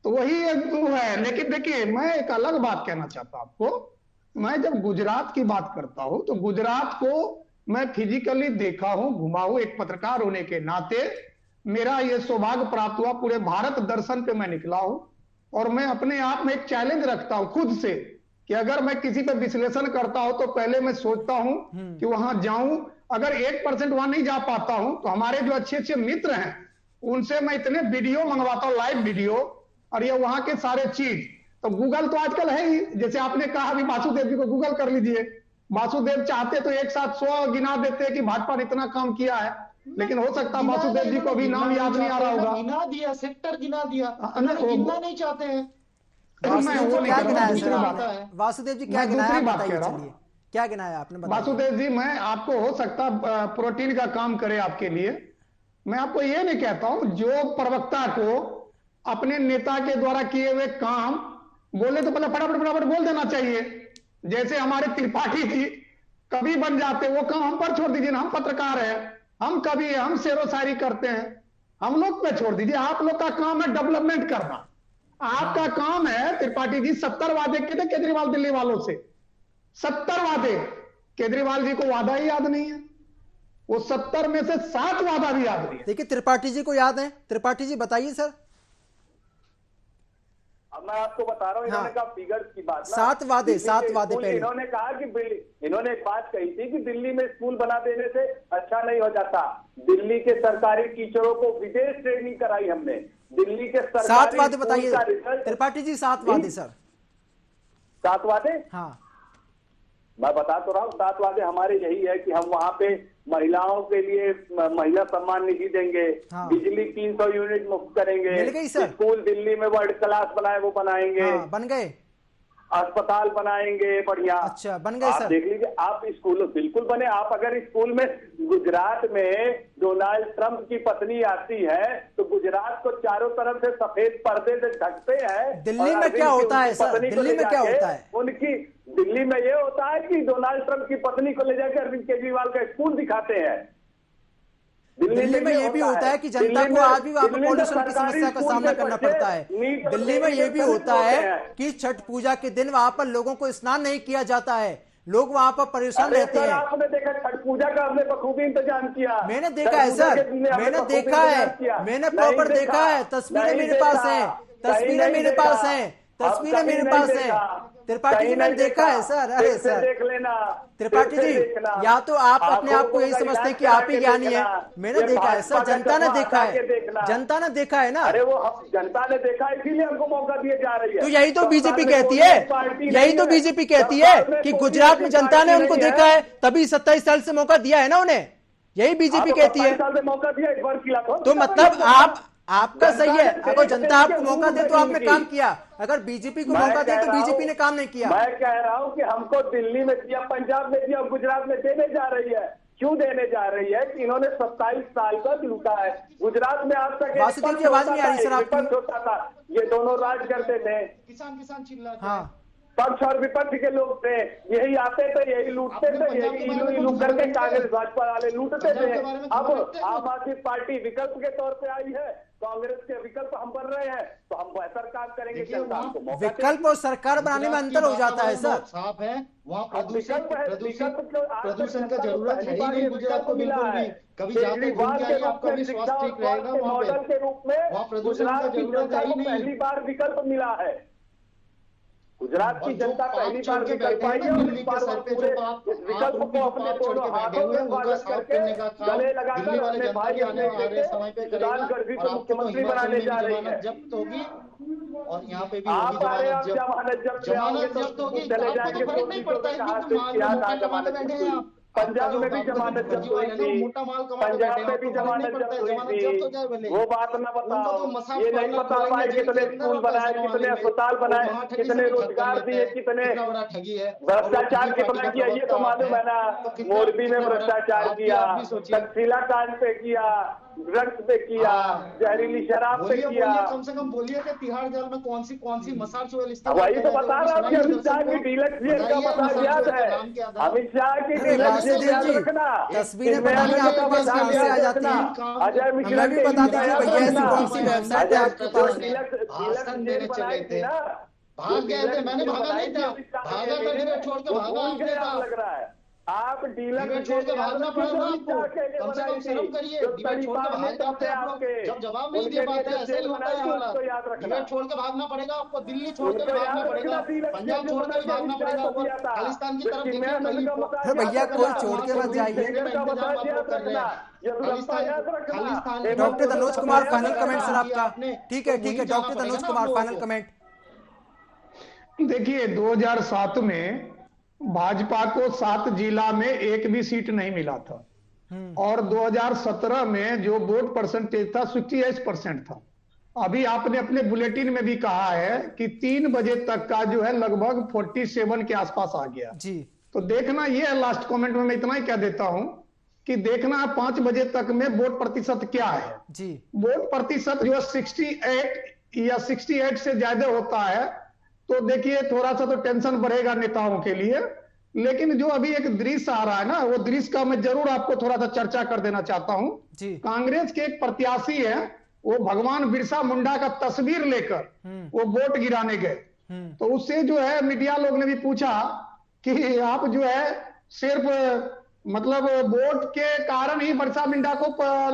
तो वही एक है। लेकिन देखिए, मैं एक अलग बात कहना चाहता हूं आपको। मैं जब गुजरात की बात करता हूं तो गुजरात को मैं फिजिकली देखा हूं, घुमा हूं। एक पत्रकार होने के नाते मेरा यह सौभाग्य प्राप्त हुआ, पूरे भारत दर्शन पे मैं निकला हूं। और मैं अपने आप में एक चैलेंज रखता हूं खुद से कि अगर मैं किसी पे विश्लेषण करता हूं तो पहले मैं सोचता हूं कि वहां जाऊं। अगर 1% वहां नहीं जा पाता हूं तो हमारे जो अच्छे अच्छे मित्र हैं उनसे मैं इतने वीडियो मंगवाता हूं, लाइव वीडियो, और ये वहां के सारे चीज। तो गूगल तो आजकल है ही, जैसे आपने कहा अभी वासुदेव जी को गूगल कर लीजिए। वासुदेव चाहते तो एक साथ 100 गिना देते कि भाजपा ने इतना काम किया है, लेकिन हो सकता है वासुदेव जी को अभी नाम याद नहीं आ रहा होगा। गिना दिया, सेक्टर गिना दिया, गिनना नहीं चाहते हैं। वासुदेव जी क्या गिनाया, बताइए चलिए, क्या गिनाया आपने? वासुदेव जी, मैं आपको हो सकता प्रोटीन का काम करे आपके लिए। मैं आपको ये नहीं कहता हूं, जो प्रवक्ता को अपने नेता के द्वारा किए हुए काम बोले तो पहले फटाफट बोल देना चाहिए। जैसे हमारे त्रिपाठी जी कवि बन जाते, वो काम हम पर छोड़ दीजिए ना। हम पत्रकार हैं, हम कवि, हम शेरो शायरी करते हैं, हम लोग पे छोड़ दीजिए। आप लोग का काम है डेवलपमेंट करना। आपका काम है, त्रिपाठी जी 70 वादे किए थे केजरीवाल दिल्ली वालों से। 70 वादे, केजरीवाल जी को वादा ही याद नहीं है। वो 70 में से 7 वादा भी याद नहीं है। देखिए, त्रिपाठी जी को याद है। त्रिपाठी जी बताइए सर। अब मैं आपको बता रहा हूँ, इन्होंने कहा फिगर्स की बात, 7 वादे पहले इन्होंने कहा कि इन्होंने एक बात कही थी कि दिल्ली में स्कूल बना देने से अच्छा नहीं हो जाता। दिल्ली के सरकारी टीचरों को विदेश ट्रेनिंग कराई हमने। दिल्ली के 7 वादे बताइए त्रिपाठी जी। 7 वादे सर। 7 वादे, हाँ मैं बता तो रहा हूँ। 7 वादे हमारे यही है कि हम वहां पे महिलाओं के लिए महिला सम्मान निधि देंगे, हाँ। बिजली 300 यूनिट मुफ्त करेंगे, स्कूल दिल्ली में वर्ल्ड क्लास बनाए वो बनाएंगे, हाँ, बन गए। अस्पताल बनाएंगे बढ़िया। अच्छा, बन गए सर। देख लीजिए, आप स्कूल बिल्कुल बने। आप अगर स्कूल में गुजरात में डोनाल्ड ट्रंप की पत्नी आती है तो गुजरात को चारों तरफ से सफेद पर्दे से ढकते हैं। दिल्ली में क्या होता है सर? दिल्ली में क्या होता है? उनकी दिल्ली में ये होता है कि डोनाल्ड ट्रंप की पत्नी को ले जाकर अरविंद केजरीवाल का स्कूल दिखाते हैं। दिल्ली में ये भी होता है कि जनता को आज भी वहां पर पॉल्यूशन की समस्या का सामना करना पड़ता है। दिल्ली में ये भी होता है कि छठ पूजा के दिन वहां पर लोगों को स्नान नहीं किया जाता है, लोग वहां पर परेशान रहते हैं। आपने देखा छठ पूजा का हमने बखूबी इंतजाम किया। मैंने देखा है सर, मैंने देखा है, मैंने प्रॉपर देखा है। तस्वीरें मेरे पास है, तस्वीरें मेरे पास है, तस्वीरें मेरे पास है। त्रिपाठी जी मैंने देखा है सर। अरे सर देख लेना त्रिपाठी जी, या तो आप अपने आप को यही समझते हैं कि आप ही ज्ञानी है। मैंने देखा है सर, जनता ने देखा है, जनता ने देखा है ना। अरे वो जनता ने देखा, इसीलिए हमको मौका दिए जा रही है। तो यही तो बीजेपी कहती है, यही तो बीजेपी कहती है कि गुजरात में जनता ने उनको देखा है तभी 27 साल से मौका दिया है ना उन्हें। यही बीजेपी कहती है। मौका दिया इस बार किया तो मतलब आपका सही है। अगर जनता आपको मौका दे तो आपने काम किया, अगर बीजेपी को मौका दे तो बीजेपी ने काम नहीं किया। मैं कह रहा हूं कि हमको दिल्ली में दिया, पंजाब में दिया, गुजरात में देने जा रही है। क्यों देने जा रही है कि इन्होंने 27 साल का लूटा है। गुजरात में आज तक वासुदेव जी आवाज नहीं आ रही सर आपकी। होता था, ये दोनों राज करते थे। किसान चिल्ला, हाँ, पक्ष और विपक्ष के लोग थे, यही आते थे, यही लूटते थे, यही इलू करके कांग्रेस भाजपा वाले लूटते थे। अब आम आदमी पार्टी विकल्प के तौर पे आई है, कांग्रेस के विकल्प हम बन रहे हैं, तो हम बेहतर काम करेंगे। विकल्प और सरकार बनाने में अंतर हो जाता है सर। साफ है, वहाँ प्रदूषण का जरूरत है ही नहीं गुजरात को बिल्कुल भी। कभी जाते घूम के आइए, आपका भी स्वास्थ्य ठीक रहेगा। मॉडल के रूप में वहाँ प्रदूषण का जरूरत है ही नहीं। पहली बार विकल्प मिला है। गुजरात की जनता पहली बार विकल्प पाई है। दिल्ली के सर पे जो विकल्प को अपने दोनों हाथों में उनका साफ करने का काम दिल्ली वाले जनता के आने वाले समय पे करेगा। और आपको तो हिमाचल में भी जमानत जब्त होगी और यहाँ पे भी होगी जमानत जब्त होगी। आपको तो फर्क नहीं पड़ता है, जमानत बैठे हैं आप। पंजाब में भी जमानत जब्त हुई थी, पंजाब में भी जमानत जब्त हुई थी, वो बात न बताओ। ये नहीं पता भाई कितने स्कूल बनाए, कितने अस्पताल बनाए, कितने रोजगार दिए, कितने भ्रष्टाचार कितना किया, ये तो मालूम है ना। मोरबी में भ्रष्टाचार किया, तकसीला कांड पे किया, ड्रग्स पे किया, जहरीली शराब पे किया। कम से कम बोलिए कि तिहाड़ जेल में कौन सी मसाज वही तो बता रहा हूँ कि अमित शाह की डीलक्स जेल का पता याद है, अमित शाह की डीलक्स जेल याद रखना, तस्वीरें बतानी आपके पास कहाँ से आ जाती हैं? अजय मिश्रा भी बता दीजिए भैया ऐसी कौन सी वेबसाइट है आपके पास? भाषण देने चले थे, भाग गए थे, मैंने भागा नहीं था, भागा था डिबेट छोड़ के भागा लग रहा है। आप डिबेट छोड़ के भागना पड़ेगा आपको, कम से कम शर्म करिए। डिबेट छोड़ के भाग जाते हैं आप लोग, जब जवाब नहीं दे पाते ऐसे ही होता है हालात। डिबेट छोड़ के भागना पड़ेगा आपको, दिल्ली छोड़ के भी भागना पड़ेगा, पंजाब छोड़ के भी भागना पड़ेगा आपको, खालिस्तान की तरफ देखिए। भैया कोई छोड़ के मत जाइए। Doctor Tanoj Kumar final comment sir आपका। ठीक है doctor Tanoj Kumar final comment. देखिए 2007 में भाजपा को 7 जिला में एक भी सीट नहीं मिला था और 2017 में जो वोट परसेंटेज था 68% था। अभी आपने अपने बुलेटिन में भी कहा है कि 3 बजे तक का जो है लगभग 47 के आसपास आ गया जी। तो देखना ये है, लास्ट कमेंट में मैं इतना ही कह देता हूं कि देखना 5 बजे तक में वोट प्रतिशत क्या है जी। वोट प्रतिशत जो है 68 या 68 से ज्यादा होता है तो देखिए थोड़ा सा तो टेंशन बढ़ेगा नेताओं के लिए। लेकिन जो अभी एक दृश्य आ रहा है ना, वो दृश्य का मैं जरूर आपको थोड़ा सा चर्चा कर देना चाहता हूं। कांग्रेस के एक प्रत्याशी है, वो भगवान बिरसा मुंडा का तस्वीर लेकर वो वोट गिराने गए। तो उससे जो है मीडिया लोग ने भी पूछा कि आप जो है सिर्फ मतलब वोट के कारण ही बिरसा मुंडा को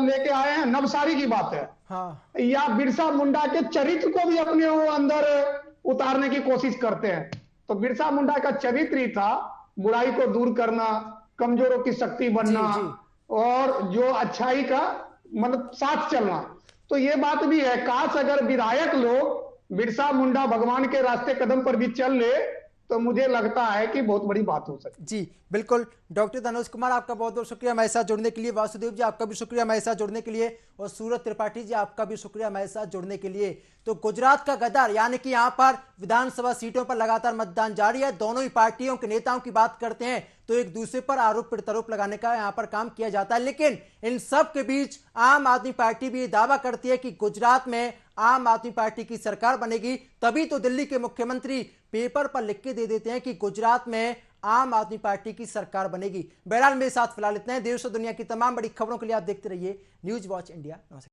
लेके आए हैं, नवसारी की बात है हाँ। या बिरसा मुंडा के चरित्र को भी अपने अंदर उतारने की कोशिश करते हैं। तो बिरसा मुंडा का चरित्र ही था बुराई को दूर करना, कमजोरों की शक्ति बनना और जो अच्छाई का मतलब साथ चलना। तो ये बात भी है, काश अगर विधायक लोग बिरसा मुंडा भगवान के रास्ते कदम पर भी चल ले तो मुझे लगता है कि बहुत बड़ी बात हो सकती। जी बिल्कुल डॉक्टर तनोज कुमार आपका बहुत बहुत शुक्रिया हमारे साथ जुड़ने के लिए। वासुदेव जी आपका भी शुक्रिया हमारे साथ जुड़ने के लिए और सूरज त्रिपाठी जी आपका भी शुक्रिया हमारे साथ जुड़ने के लिए। तो गुजरात का गदर यानी कि यहाँ पर विधानसभा सीटों पर लगातार मतदान जारी है। दोनों ही पार्टियों के नेताओं की बात करते हैं तो एक दूसरे पर आरोप प्रत्यारोप लगाने का यहाँ पर काम किया जाता है। लेकिन इन सब के बीच आम आदमी पार्टी भी दावा करती है कि गुजरात में आम आदमी पार्टी की सरकार बनेगी। तभी तो दिल्ली के मुख्यमंत्री पेपर पर लिख के दे देते हैं कि गुजरात में आम आदमी पार्टी की सरकार बनेगी। बहरहाल मेरे साथ फिलहाल इतना है। देश और दुनिया की तमाम बड़ी खबरों के लिए आप देखते रहिए न्यूज वॉच इंडिया। नमस्कार।